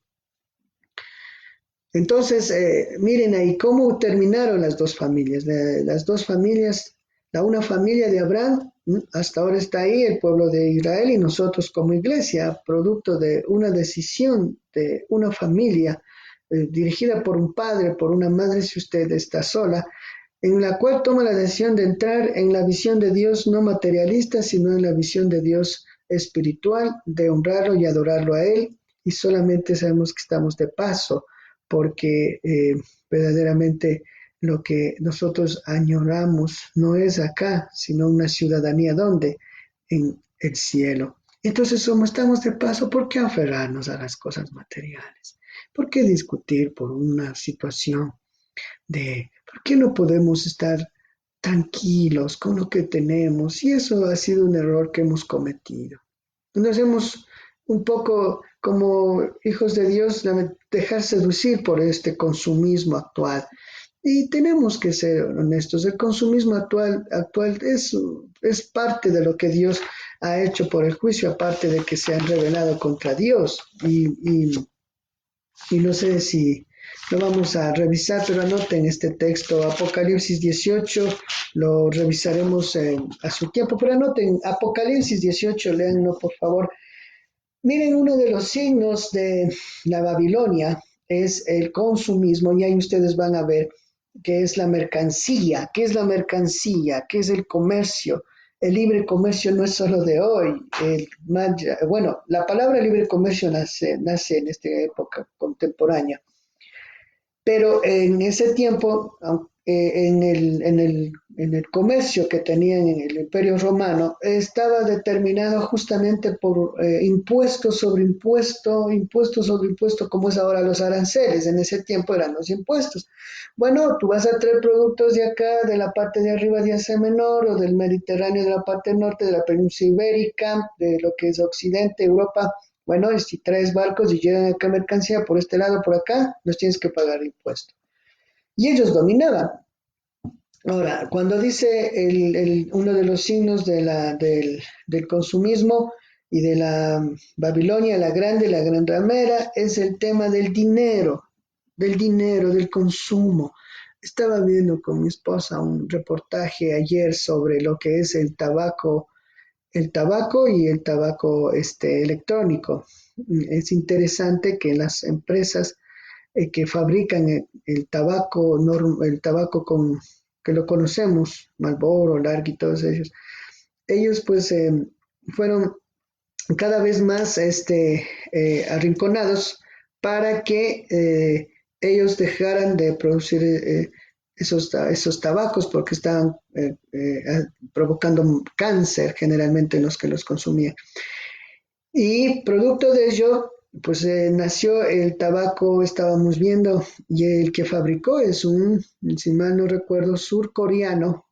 Entonces, miren ahí cómo terminaron las dos familias. Las dos familias, una familia de Abraham, hasta ahora está ahí el pueblo de Israel y nosotros como iglesia, producto de una decisión de una familia dirigida por un padre, por una madre, si usted está sola, en la cual toma la decisión de entrar en la visión de Dios no materialista, sino en la visión de Dios espiritual, de honrarlo y adorarlo a Él, y solamente sabemos que estamos de paso, porque verdaderamente lo que nosotros añoramos no es acá, sino una ciudadanía donde, en el cielo. Entonces, como estamos de paso, ¿por qué aferrarnos a las cosas materiales? ¿Por qué discutir por una situación de por qué no podemos estar tranquilos con lo que tenemos? Y eso ha sido un error que hemos cometido. Nos hemos un poco como hijos de Dios dejar seducir por este consumismo actual. Y tenemos que ser honestos. El consumismo actual es parte de lo que Dios ha hecho por el juicio, aparte de que se han rebelado contra Dios. Y no sé si lo vamos a revisar, pero anoten este texto, Apocalipsis 18, lo revisaremos a su tiempo, pero anoten Apocalipsis 18, léanlo por favor. Miren, uno de los signos de la Babilonia es el consumismo, y ahí ustedes van a ver qué es la mercancía, qué es la mercancía, qué es el comercio. El libre comercio no es solo de hoy. Bueno, la palabra libre comercio nace en esta época contemporánea, pero en ese tiempo, en el comercio que tenían en el Imperio Romano, estaba determinado justamente por impuesto sobre impuesto sobre impuesto, como es ahora los aranceles. En ese tiempo eran los impuestos. Bueno, tú vas a traer productos de acá, de la parte de arriba de Asia Menor, o del Mediterráneo, de la parte norte, de la península ibérica, de lo que es Occidente, Europa. Bueno, y si traes barcos y llegan acá mercancía por este lado, por acá, los tienes que pagar impuestos. Y ellos dominaban. Ahora, cuando dice uno de los signos del consumismo y de la Babilonia, la gran ramera, es el tema del dinero, del consumo. Estaba viendo con mi esposa un reportaje ayer sobre lo que es el tabaco electrónico. Es interesante que las empresas que fabrican el tabaco que lo conocemos, Marlboro, Larg y todos ellos pues fueron cada vez más arrinconados para que ellos dejaran de producir esos tabacos porque estaban provocando cáncer generalmente en los que los consumían. Y producto de ello, pues nació el tabaco, estábamos viendo, y el que fabricó es si mal no recuerdo, surcoreano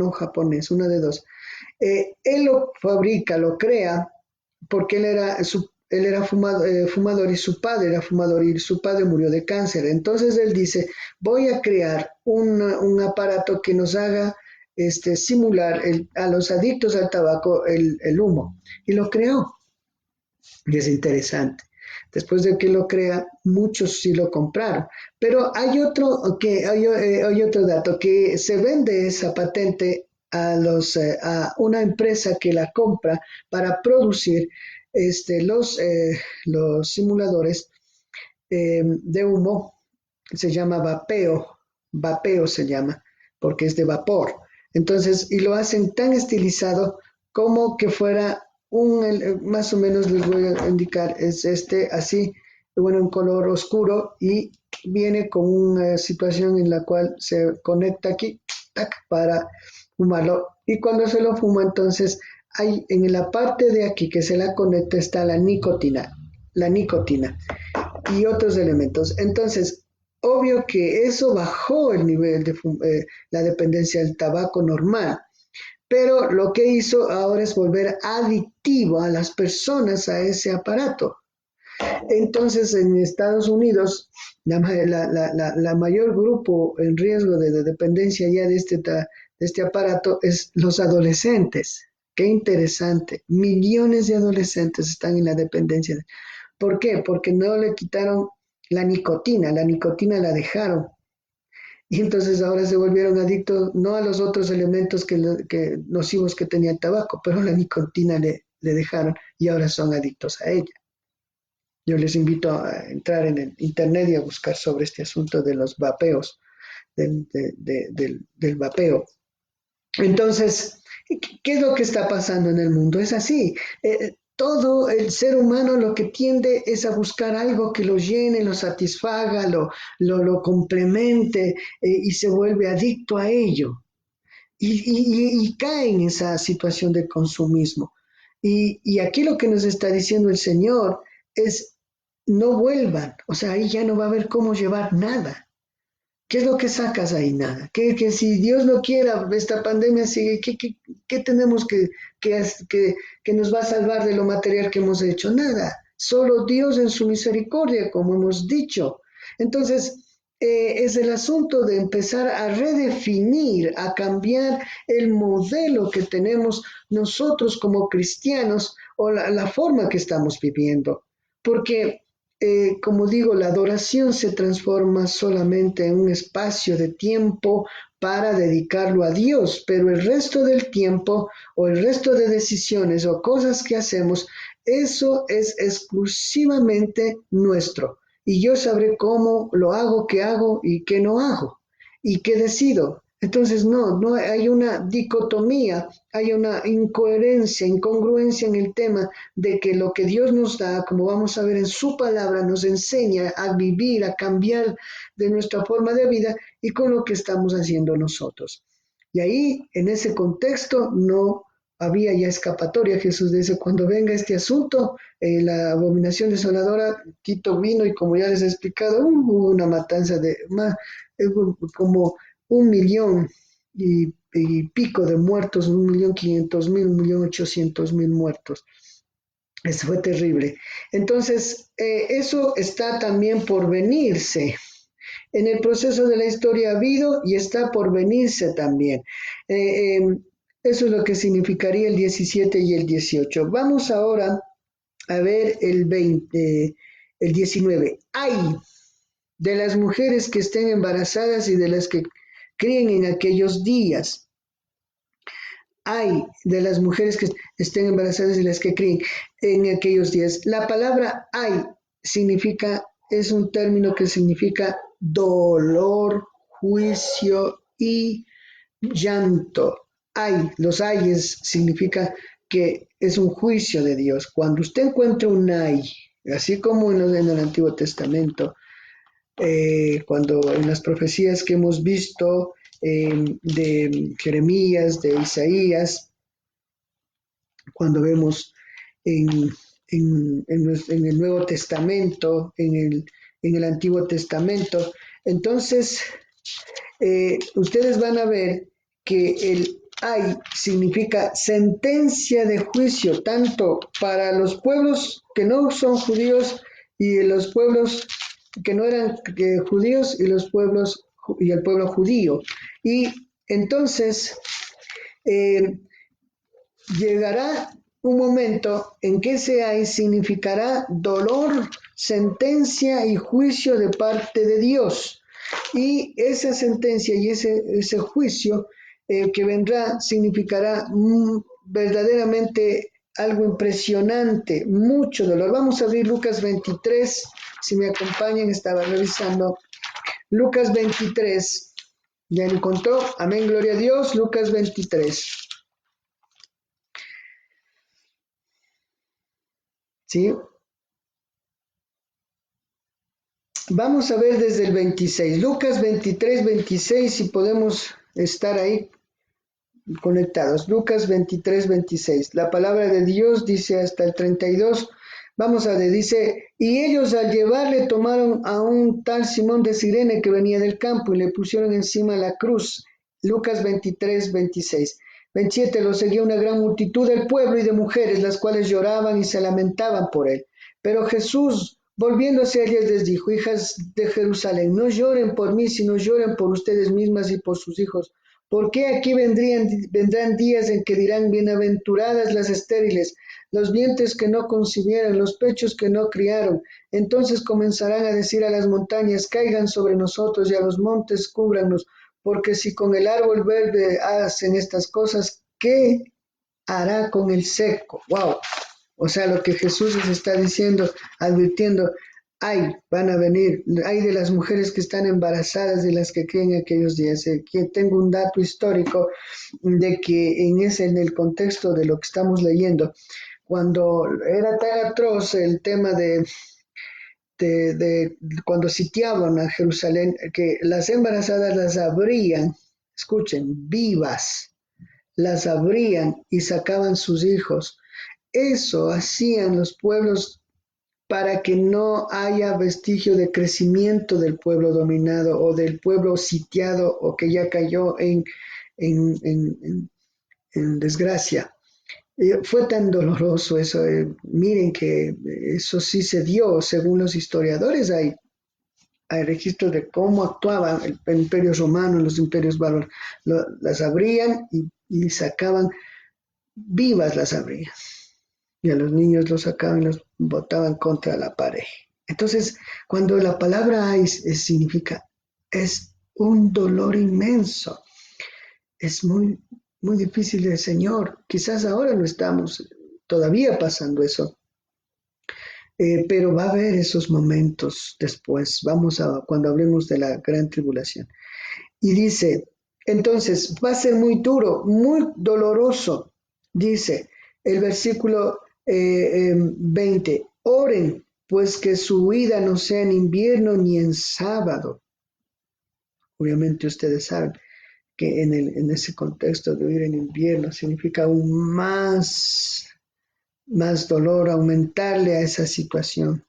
o japonés, una de dos. Él lo fabrica, lo crea, porque él era fumador y su padre era fumador y su padre murió de cáncer. Entonces él dice, voy a crear un aparato que nos haga simular a los adictos al tabaco el humo. Y lo creó. Y es interesante. Después de que lo crea, muchos sí lo compraron. Pero hay otro dato, que se vende esa patente a una empresa que la compra para producir los simuladores de humo. Se llama vapeo se llama, porque es de vapor. Entonces, y lo hacen tan estilizado como que fuera más o menos les voy a indicar, es así, bueno, en color oscuro, y viene con una situación en la cual se conecta aquí, tac, para fumarlo. Y cuando se lo fuma, entonces, hay en la parte de aquí que se la conecta está la nicotina y otros elementos. Entonces, obvio que eso bajó el nivel de la dependencia del tabaco normal, pero lo que hizo ahora es volver adictivo a las personas a ese aparato. Entonces, en Estados Unidos, la mayor grupo en riesgo de dependencia ya de este aparato es los adolescentes. Qué interesante. Millones de adolescentes están en la dependencia. ¿Por qué? Porque no le quitaron la nicotina la dejaron. Y entonces ahora se volvieron adictos no a los otros elementos que nocivos que tenía el tabaco, pero la nicotina le dejaron y ahora son adictos a ella. Yo les invito a entrar en el internet y a buscar sobre este asunto de los vapeos, del vapeo. Entonces, ¿qué es lo que está pasando en el mundo? Es así. Todo el ser humano lo que tiende es a buscar algo que lo llene, lo satisfaga, lo complemente, y se vuelve adicto a ello. Y cae en esa situación de consumismo. Y aquí lo que nos está diciendo el Señor es, no vuelvan, o sea, ahí ya no va a haber cómo llevar nada. ¿Qué es lo que sacas ahí? Nada. Que si Dios no quiera, esta pandemia sigue, ¿qué tenemos que nos va a salvar de lo material que hemos hecho? Nada. Solo Dios en su misericordia, como hemos dicho. Entonces, es el asunto de empezar a redefinir, a cambiar el modelo que tenemos nosotros como cristianos o la forma que estamos viviendo. Porque, como digo, la adoración se transforma solamente en un espacio de tiempo para dedicarlo a Dios, pero el resto del tiempo o el resto de decisiones o cosas que hacemos, eso es exclusivamente nuestro y yo sabré cómo lo hago, qué hago y qué no hago y qué decido. Entonces, no hay una dicotomía, hay una incoherencia, incongruencia en el tema de que lo que Dios nos da, como vamos a ver en su palabra, nos enseña a vivir, a cambiar de nuestra forma de vida y con lo que estamos haciendo nosotros. Y ahí, en ese contexto, no había ya escapatoria. Jesús dice, cuando venga este asunto, la abominación desoladora, Tito vino y como ya les he explicado, hubo una matanza de más, como 1 millón y pico de muertos, 1.500.000, 1.800.000 muertos. Eso fue terrible. Entonces, eso está también por venirse. En el proceso de la historia ha habido y está por venirse también. Eh, eh, Eso es lo que significaría el 17 y el 18. Vamos ahora a ver el 20, el 19. Ay de las mujeres que estén embarazadas y de las que críen en aquellos días. Ay de las mujeres que estén embarazadas y las que críen en aquellos días. La palabra ay significa, es un término que significa dolor, juicio y llanto. Ay, los ayes significa que es un juicio de Dios. Cuando usted encuentra un ay, así como en el Antiguo Testamento, cuando en las profecías que hemos visto de Jeremías, de Isaías, cuando vemos en, en el Nuevo Testamento, en el Antiguo Testamento, entonces ustedes van a ver que el ay significa sentencia de juicio, tanto para los pueblos que no son judíos y los pueblos que no eran judíos y los pueblos y el pueblo judío. Y entonces eh, llegará un momento en que ese ay significará dolor, sentencia y juicio de parte de Dios. Y esa sentencia y ese juicio que vendrá significará verdaderamente algo impresionante, mucho dolor. Vamos a abrir Lucas 23, si me acompañan, estaba revisando Lucas 23. ¿Ya lo encontró? Amén, gloria a Dios. Lucas 23. ¿Sí? Vamos a ver desde el 26. Lucas 23, 26, si podemos estar ahí conectados. Lucas 23, 26. La palabra de Dios dice hasta el 32. Vamos a ver, dice, y ellos al llevarle tomaron a un tal Simón de Cirene que venía del campo y le pusieron encima la cruz. Lucas 23, 26. 27. Lo seguía una gran multitud del pueblo y de mujeres, las cuales lloraban y se lamentaban por él. Pero Jesús, volviéndose a ellas, les dijo, hijas de Jerusalén, no lloren por mí, sino lloren por ustedes mismas y por sus hijos. ¿Por qué aquí vendrán días en que dirán, bienaventuradas las estériles, los vientres que no concibieron, los pechos que no criaron? Entonces comenzarán a decir a las montañas, caigan sobre nosotros y a los montes cúbranos, porque si con el árbol verde hacen estas cosas, ¿qué hará con el seco? ¡Wow! O sea, lo que Jesús les está diciendo, advirtiendo, ay, van a venir, ay de las mujeres que están embarazadas de las que creen aquellos días. Que tengo un dato histórico de que en el contexto de lo que estamos leyendo, cuando era tan atroz el tema de cuando sitiaban a Jerusalén, que las embarazadas las abrían, escuchen, vivas, las abrían y sacaban sus hijos. Eso hacían los pueblos para que no haya vestigio de crecimiento del pueblo dominado o del pueblo sitiado o que ya cayó en, en, en, en desgracia. Fue tan doloroso eso. Miren que eso sí se dio, según los historiadores, hay hay registros de cómo actuaban el imperio romano, los imperios bárbaros. Las abrían y sacaban, vivas las abrían. Y a los niños los sacaban y los botaban contra la pared. Entonces, cuando la palabra significa, es un dolor inmenso, es muy, muy difícil del Señor. Quizás ahora no estamos todavía pasando eso, pero va a haber esos momentos después. Cuando hablemos de la gran tribulación. Y dice, entonces va a ser muy duro, muy doloroso. Dice el versículo 20, oren, pues que su huida no sea en invierno ni en sábado. Obviamente ustedes saben que en ese contexto de huir en invierno significa aún más dolor, aumentarle a esa situación,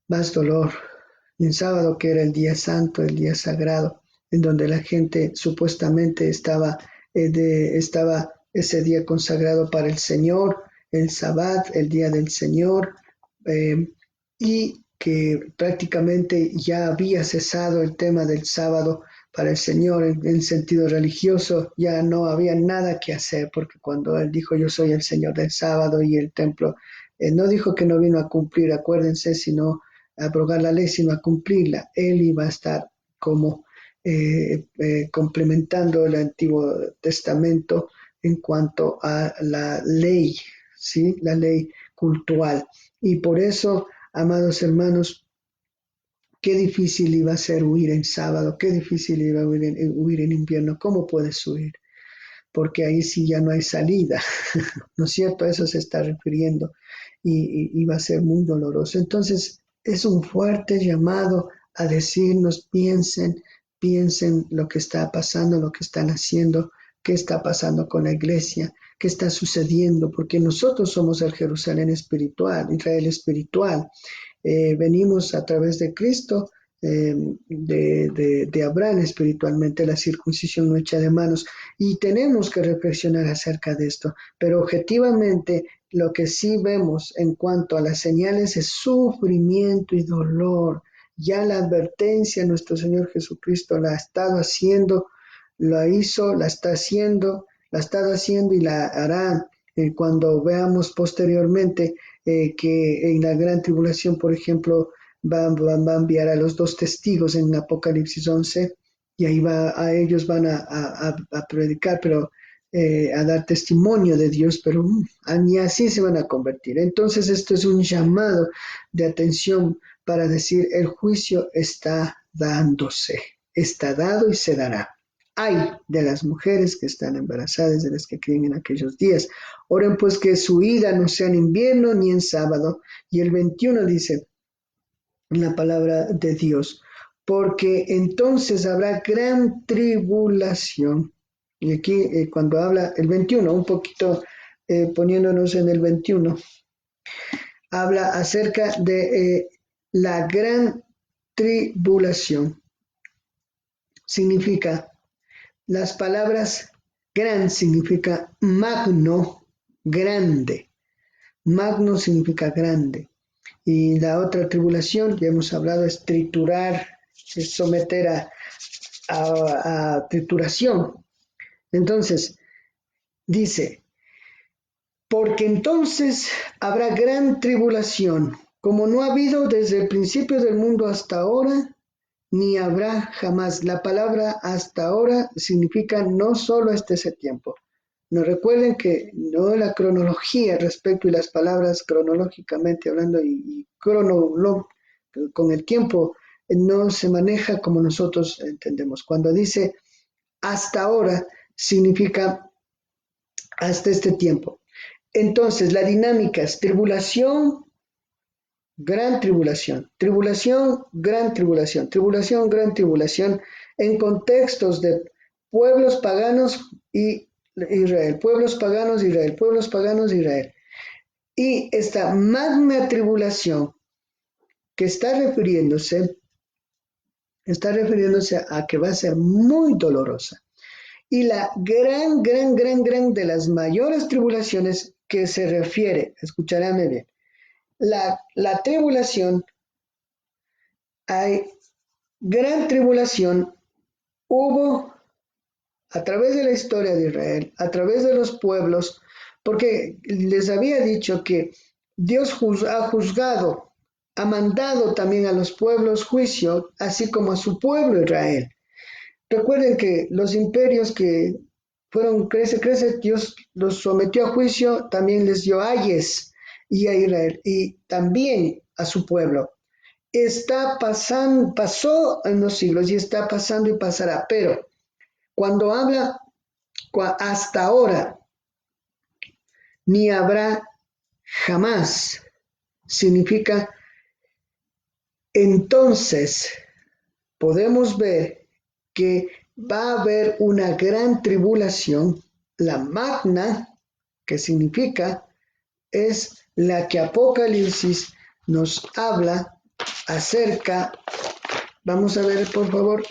más dolor. Y en sábado, que era el día santo, el día sagrado, en donde la gente supuestamente estaba ese día consagrado para el Señor, el Sabbat, el día del Señor, eh, y que prácticamente ya había cesado el tema del sábado para el Señor en sentido religioso, ya no había nada que hacer, porque cuando Él dijo yo soy el Señor del sábado y el templo, no dijo que no vino a cumplir, acuérdense, sino a abrogar la ley, sino a cumplirla. Él iba a estar como complementando el Antiguo Testamento en cuanto a la ley, ¿sí? La ley cultural. Y por eso, amados hermanos, qué difícil iba a ser huir en sábado, qué difícil iba a huir en invierno. ¿Cómo puedes huir? Porque ahí sí ya no hay salida, ¿no es cierto? A eso se está refiriendo y va a ser muy doloroso. Entonces, es un fuerte llamado a decirnos, piensen lo que está pasando, lo que están haciendo, qué está pasando con la iglesia, qué está sucediendo, porque nosotros somos el Jerusalén espiritual, Israel espiritual. Venimos a través de Cristo, de Abraham espiritualmente, la circuncisión no hecha de manos, y tenemos que reflexionar acerca de esto, pero objetivamente lo que sí vemos en cuanto a las señales es sufrimiento y dolor. Ya la advertencia nuestro Señor Jesucristo la ha estado haciendo, la hizo, la está haciendo, la ha estado haciendo y la hará cuando veamos posteriormente que en la gran tribulación, por ejemplo, va a enviar a los dos testigos en Apocalipsis 11 y ahí a ellos van a predicar, pero a dar testimonio de Dios, pero ni así se van a convertir. Entonces esto es un llamado de atención para decir el juicio está dándose, está dado y se dará. Ay de las mujeres que están embarazadas, de las que críen en aquellos días. Oren pues que su ida no sea en invierno ni en sábado. Y el 21 dice en la palabra de Dios, porque entonces habrá gran tribulación. Y aquí cuando habla el 21, un poquito poniéndonos en el 21, habla acerca de la gran tribulación. Significa, las palabras gran significa magno, grande. Magno significa grande. Y la otra tribulación, ya hemos hablado, es triturar, es someter a trituración. Entonces, dice, porque entonces habrá gran tribulación, como no ha habido desde el principio del mundo hasta ahora, ni habrá jamás. La palabra hasta ahora significa no solo ese tiempo. Nos recuerden que no la cronología respecto y las palabras cronológicamente hablando y con el tiempo no se maneja como nosotros entendemos. Cuando dice hasta ahora significa hasta este tiempo. Entonces la dinámica es tribulación, gran tribulación, tribulación, gran tribulación, tribulación, gran tribulación, en contextos de pueblos paganos y Israel, pueblos paganos, Israel, pueblos paganos, Israel. Y esta magna tribulación que está refiriéndose a que va a ser muy dolorosa. Y la gran de las mayores tribulaciones que se refiere, escuchadme bien, la tribulación hay gran tribulación, hubo a través de la historia de Israel, a través de los pueblos, porque les había dicho que Dios ha juzgado, ha mandado también a los pueblos juicio, así como a su pueblo Israel. Recuerden que los imperios que fueron crece, Dios los sometió a juicio, también les dio ayes y a Israel, y también a su pueblo. Está pasando, pasó en los siglos y está pasando y pasará, pero cuando habla hasta ahora, ni habrá jamás, significa entonces podemos ver que va a haber una gran tribulación, la magna, que significa es la que Apocalipsis nos habla acerca. Vamos a ver, por favor.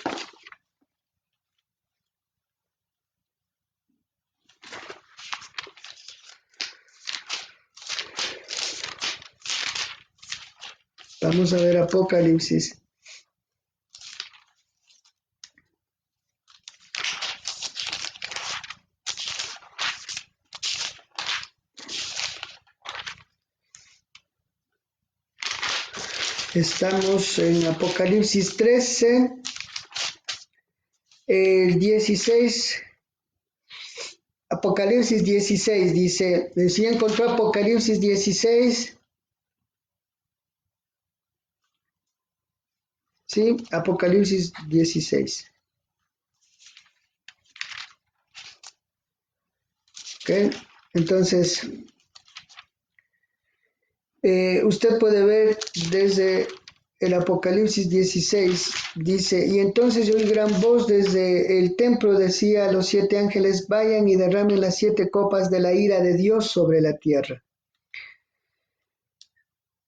Vamos a ver Apocalipsis. Estamos en Apocalipsis 13, el 16. Apocalipsis 16 dice, si encontró Apocalipsis 16, ¿sí? Apocalipsis 16. ¿Ok? Entonces, usted puede ver desde el Apocalipsis 16, dice, y entonces oí gran voz desde el templo, decía a los 7 ángeles, vayan y derramen las 7 copas de la ira de Dios sobre la tierra.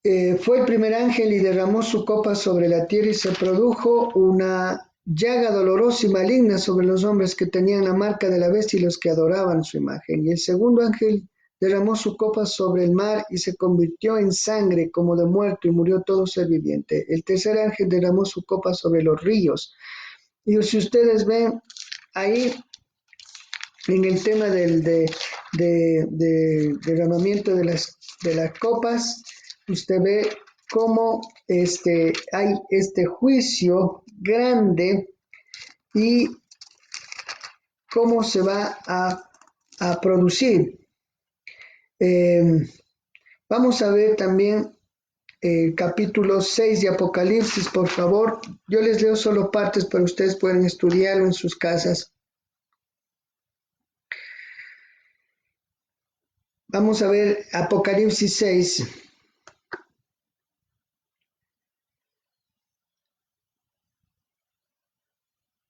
Fue el primer ángel y derramó su copa sobre la tierra y se produjo una llaga dolorosa y maligna sobre los hombres que tenían la marca de la bestia y los que adoraban su imagen. Y el segundo ángel derramó su copa sobre el mar y se convirtió en sangre como de muerto y murió todo ser viviente. El tercer ángel derramó su copa sobre los ríos. Y si ustedes ven ahí en el tema del derramamiento de las copas, usted ve cómo hay este juicio grande y cómo se va a producir. Vamos a ver también el capítulo 6 de Apocalipsis, por favor. Yo les leo solo partes, pero ustedes pueden estudiarlo en sus casas. Vamos a ver Apocalipsis 6.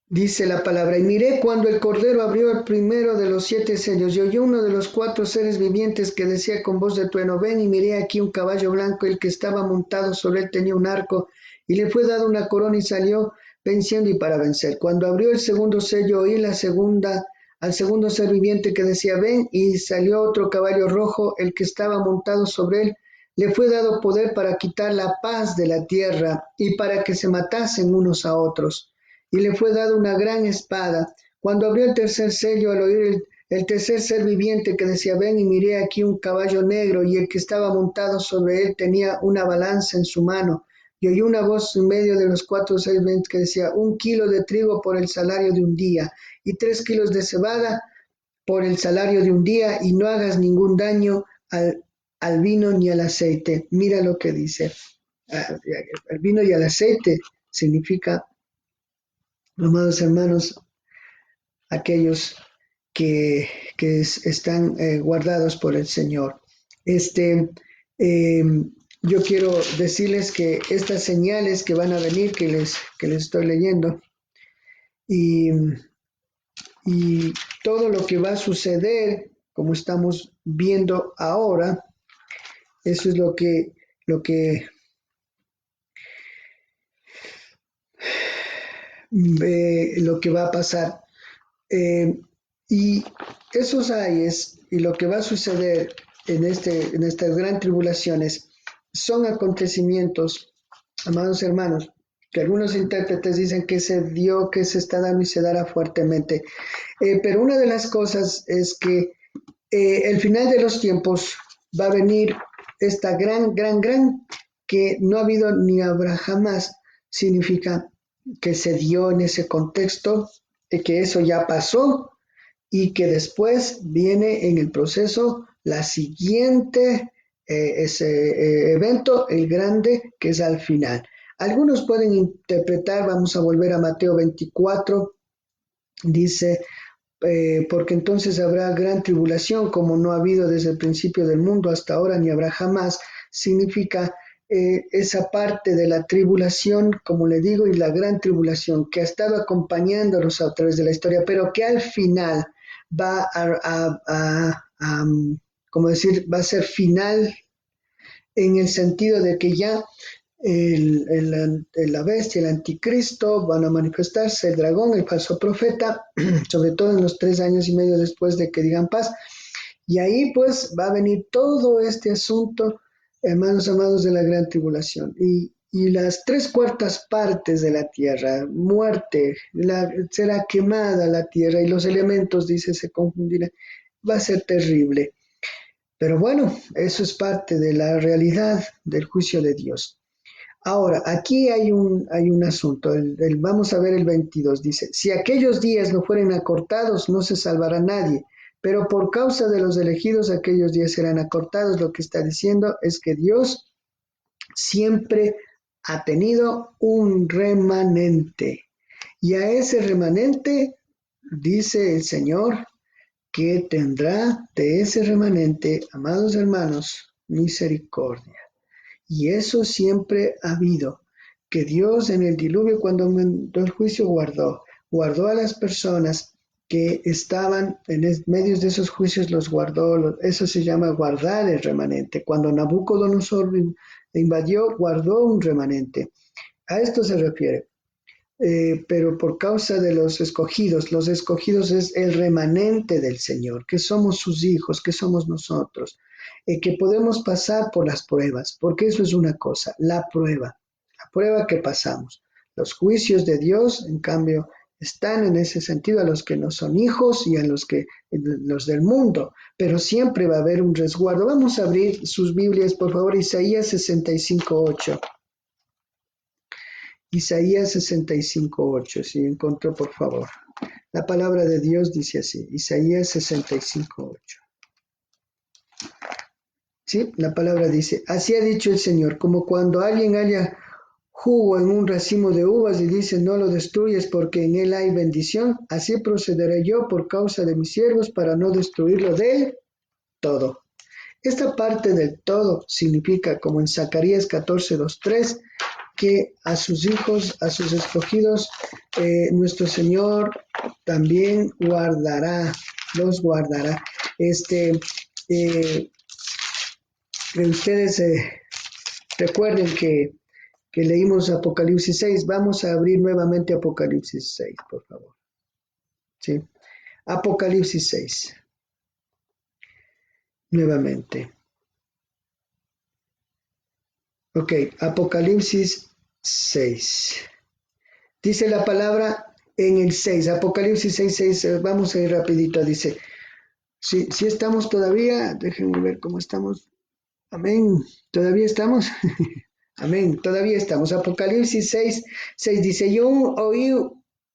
Dice la palabra, y miré cuando el Cordero abrió el primero de los 7 sellos, y oyó uno de los 4 seres vivientes que decía con voz de trueno, ven, y miré aquí un caballo blanco, el que estaba montado sobre él tenía un arco, y le fue dado una corona y salió venciendo y para vencer. Cuando abrió el segundo sello, oí al segundo ser viviente que decía, ven, y salió otro caballo rojo, el que estaba montado sobre él, le fue dado poder para quitar la paz de la tierra, y para que se matasen unos a otros. Y le fue dada una gran espada. Cuando abrió el tercer sello, al oír el tercer ser viviente que decía, ven y miré aquí un caballo negro, y el que estaba montado sobre él tenía una balanza en su mano. Y oí una voz en medio de los 4 seres vivientes que decía, 1 kilo de trigo por el salario de un día, y 3 kilos de cebada por el salario de un día, y no hagas ningún daño al vino ni al aceite. Mira lo que dice. El vino y el aceite significa, amados hermanos, aquellos que están guardados por el Señor. Eh, yo quiero decirles que estas señales que van a venir, que les estoy leyendo, y, y todo lo que va a suceder, como estamos viendo ahora, eso es lo que va a pasar. Y esos ayes y lo que va a suceder en estas gran tribulaciones son acontecimientos, amados hermanos, que algunos intérpretes dicen que se dio, que se está dando y se dará fuertemente. Pero una de las cosas es que el final de los tiempos va a venir esta gran, que no ha habido ni habrá jamás, significa que se dio en ese contexto, que eso ya pasó y que después viene en el proceso la siguiente, ese evento, el grande, que es al final. Algunos pueden interpretar, vamos a volver a Mateo 24, dice, porque entonces habrá gran tribulación, como no ha habido desde el principio del mundo hasta ahora, ni habrá jamás, significa esa parte de la tribulación, como le digo, y la gran tribulación que ha estado acompañándonos a través de la historia, pero que al final va como decir, va a ser final en el sentido de que ya la bestia, el anticristo, van a manifestarse, el dragón, el falso profeta, sobre todo en los 3 años y medio después de que digan paz. Y ahí pues va a venir todo este asunto, hermanos amados, de la gran tribulación. Y las 3/4 partes de la tierra, muerte, será quemada la tierra y los elementos, dice, se confundirán. Va a ser terrible. Pero bueno, eso es parte de la realidad del juicio de Dios. Ahora, aquí hay un asunto. Vamos a ver el 22. Dice, si aquellos días no fueren acortados, no se salvará nadie. Pero por causa de los elegidos, aquellos días serán acortados. Lo que está diciendo es que Dios siempre ha tenido un remanente. Y a ese remanente, dice el Señor, que tendrá de ese remanente, amados hermanos, misericordia. Y eso siempre ha habido, que Dios en el diluvio, cuando aumentó el juicio, guardó a las personas que estaban en medio de esos juicios, los guardó. Eso se llama guardar el remanente. Cuando Nabucodonosor invadió, guardó un remanente. A esto se refiere. Pero por causa de los escogidos es el remanente del Señor, que somos sus hijos, que somos nosotros, que podemos pasar por las pruebas, porque eso es una cosa, la prueba que pasamos. Los juicios de Dios, en cambio, están en ese sentido a los que no son hijos y a los del mundo, pero siempre va a haber un resguardo. Vamos a abrir sus Biblias, por favor, Isaías 65:8. Isaías 65:8, si encontró, por favor. La palabra de Dios dice así, Isaías 65:8. ¿Sí? La palabra dice, así ha dicho el Señor, como cuando alguien haya jugo en un racimo de uvas y dice, no lo destruyes porque en él hay bendición, así procederé yo por causa de mis siervos para no destruirlo del todo. Esta parte del todo significa, como en Zacarías 14:2-3, que a sus hijos, a sus escogidos, nuestro Señor también los guardará. Ustedes recuerden que leímos Apocalipsis 6. Vamos a abrir nuevamente Apocalipsis 6, por favor. ¿Sí? Apocalipsis 6. Nuevamente. Ok, Apocalipsis 6. Dice la palabra en el 6, Apocalipsis 6:6, vamos a ir rapidito, dice, si estamos todavía, déjenme ver cómo estamos, amén, todavía estamos, amén, todavía estamos, Apocalipsis 6:6 dice, yo oí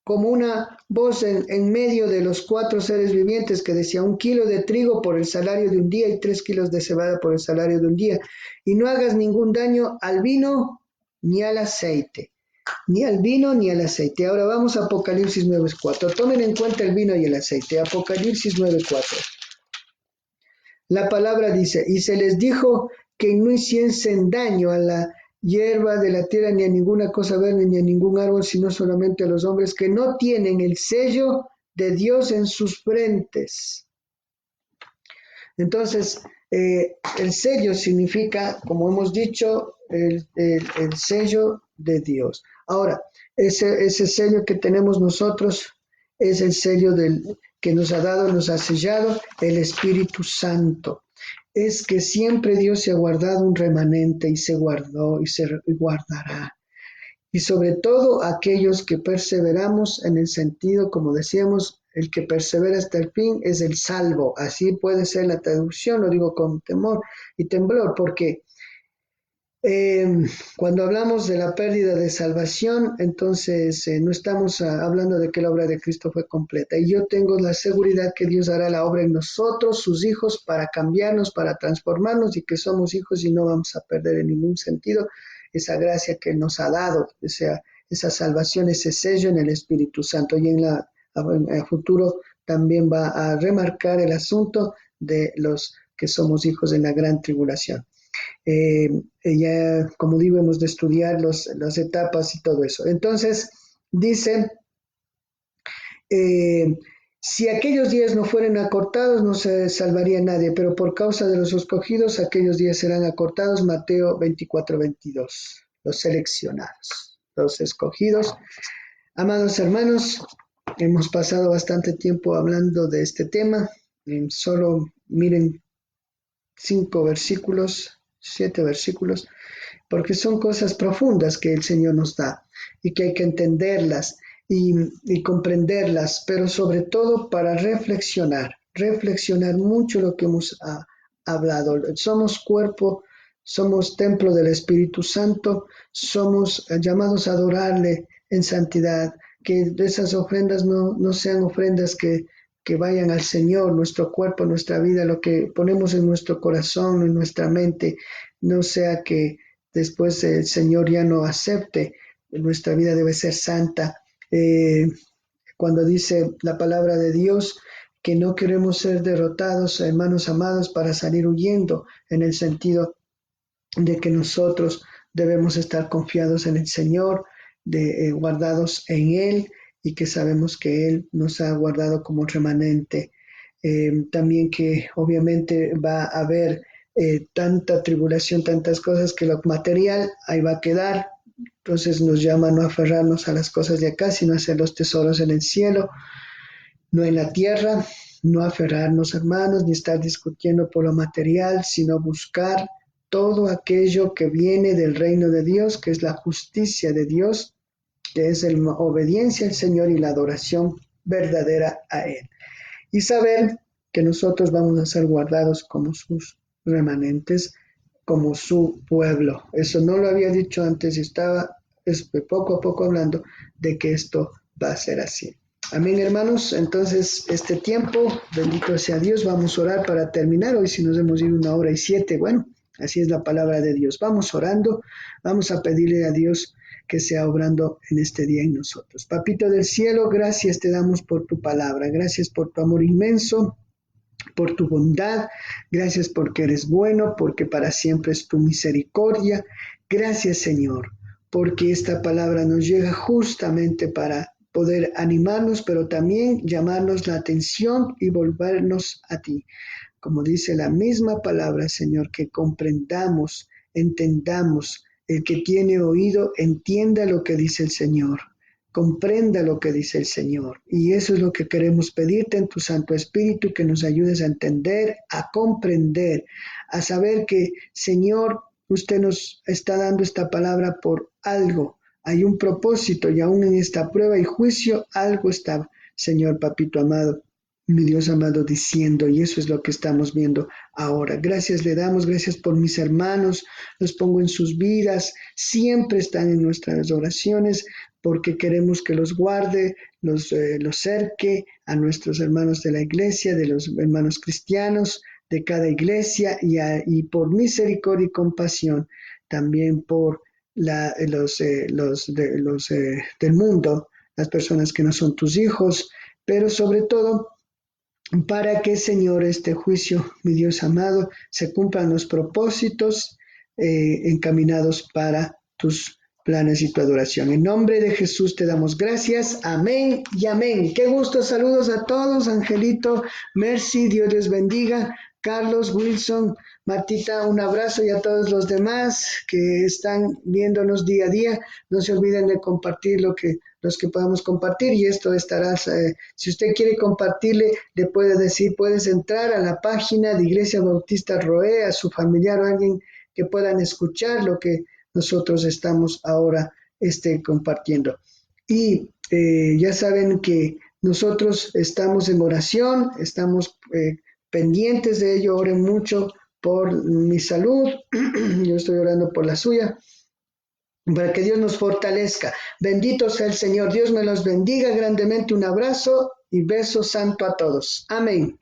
como una voz en medio de los 4 seres vivientes que decía, 1 kilo de trigo por el salario de un día y 3 kilos de cebada por el salario de un día, y no hagas ningún daño al vino ni al aceite. Ni al vino ni al aceite. Ahora vamos a Apocalipsis 9:4. Tomen en cuenta el vino y el aceite. Apocalipsis 9:4. La palabra dice, y se les dijo que no hiciesen daño a la hierba de la tierra, ni a ninguna cosa verde, ni a ningún árbol, sino solamente a los hombres que no tienen el sello de Dios en sus frentes. Entonces, el sello significa, como hemos dicho, el sello de Dios. Ahora, ese sello que tenemos nosotros es el sello que nos ha dado, nos ha sellado el Espíritu Santo. Es que siempre Dios se ha guardado un remanente y se guardó y se guardará. y sobre todo aquellos que perseveramos en el sentido, como decíamos, el que persevera hasta el fin es el salvo. Así puede ser la traducción, lo digo con temor y temblor, porque eh, cuando hablamos de la pérdida de salvación, entonces no estamos hablando de que la obra de Cristo fue completa. Y yo tengo la seguridad que Dios hará la obra en nosotros, sus hijos, para cambiarnos, para transformarnos y que somos hijos y no vamos a perder en ningún sentido esa gracia que Él nos ha dado, esa salvación, ese sello en el Espíritu Santo. Y en el futuro también va a remarcar el asunto de los que somos hijos en la gran tribulación. Ya, como digo, hemos de estudiar las etapas y todo eso. Entonces, dice, eh, si aquellos días no fueran acortados, no se salvaría nadie, pero por causa de los escogidos, aquellos días serán acortados. Mateo 24:22. Los seleccionados, los escogidos. Amados hermanos, hemos pasado bastante tiempo hablando de este tema. Solo miren 5 versículos, 7 versículos, porque son cosas profundas que el Señor nos da y que hay que entenderlas y comprenderlas, pero sobre todo para reflexionar mucho lo que hemos hablado. Somos cuerpo, somos templo del Espíritu Santo, somos llamados a adorarle en santidad, que esas ofrendas no sean ofrendas que vayan al Señor, nuestro cuerpo, nuestra vida, lo que ponemos en nuestro corazón, en nuestra mente, no sea que después el Señor ya no acepte. Nuestra vida debe ser santa. Cuando dice la palabra de Dios que no queremos ser derrotados, hermanos amados, para salir huyendo, en el sentido de que nosotros debemos estar confiados en el Señor, guardados en Él, y que sabemos que Él nos ha guardado como remanente. También que obviamente va a haber tanta tribulación, tantas cosas, que lo material ahí va a quedar. Entonces nos llama a no aferrarnos a las cosas de acá, sino a hacer los tesoros en el cielo, no en la tierra. No aferrarnos, hermanos, ni estar discutiendo por lo material, sino buscar todo aquello que viene del reino de Dios, que es la justicia de Dios, que es la obediencia al Señor y la adoración verdadera a Él. Y saber que nosotros vamos a ser guardados como sus remanentes, como su pueblo. Eso no lo había dicho antes y estaba poco a poco hablando de que esto va a ser así. Amén, hermanos. Entonces, este tiempo, bendito sea Dios, vamos a orar para terminar. Hoy si nos hemos ido 1 hora y 7, bueno, así es la palabra de Dios. Vamos orando, vamos a pedirle a Dios que sea obrando en este día en nosotros. Papito del cielo, gracias te damos por tu palabra, gracias por tu amor inmenso, por tu bondad, gracias porque eres bueno, porque para siempre es tu misericordia. Gracias, Señor, porque esta palabra nos llega justamente para poder animarnos, pero también llamarnos la atención y volvernos a ti. Como dice la misma palabra, Señor, que comprendamos, entendamos. El que tiene oído, entienda lo que dice el Señor, comprenda lo que dice el Señor. Y eso es lo que queremos pedirte en tu Santo Espíritu, que nos ayudes a entender, a comprender, a saber que, Señor, usted nos está dando esta palabra por algo. Hay un propósito y aún en esta prueba y juicio algo está, Señor Papito amado, mi Dios amado, diciendo, y eso es lo que estamos viendo ahora. Gracias le damos, gracias por mis hermanos, los pongo en sus vidas, siempre están en nuestras oraciones, porque queremos que los guarde, los cerque a nuestros hermanos de la iglesia, de los hermanos cristianos, de cada iglesia, y por misericordia y compasión, también por del mundo, las personas que no son tus hijos, pero sobre todo para que, Señor, este juicio, mi Dios amado, se cumplan los propósitos encaminados para tus planes y tu adoración. En nombre de Jesús te damos gracias. Amén y amén. Qué gusto. Saludos a todos. Angelito, Mercy, Dios les bendiga. Carlos, Wilson, Martita, un abrazo, y a todos los demás que están viéndonos día a día. No se olviden de compartir los que podamos compartir, y esto estará, si usted quiere compartirle, le puede decir, puedes entrar a la página de Iglesia Bautista Roé, a su familiar o alguien que puedan escuchar lo que nosotros estamos ahora esté compartiendo. Y ya saben que nosotros estamos en oración, estamos pendientes de ello, oren mucho por mi salud, yo estoy orando por la suya, para que Dios nos fortalezca. Bendito sea el Señor, Dios me los bendiga grandemente, un abrazo y beso santo a todos. Amén.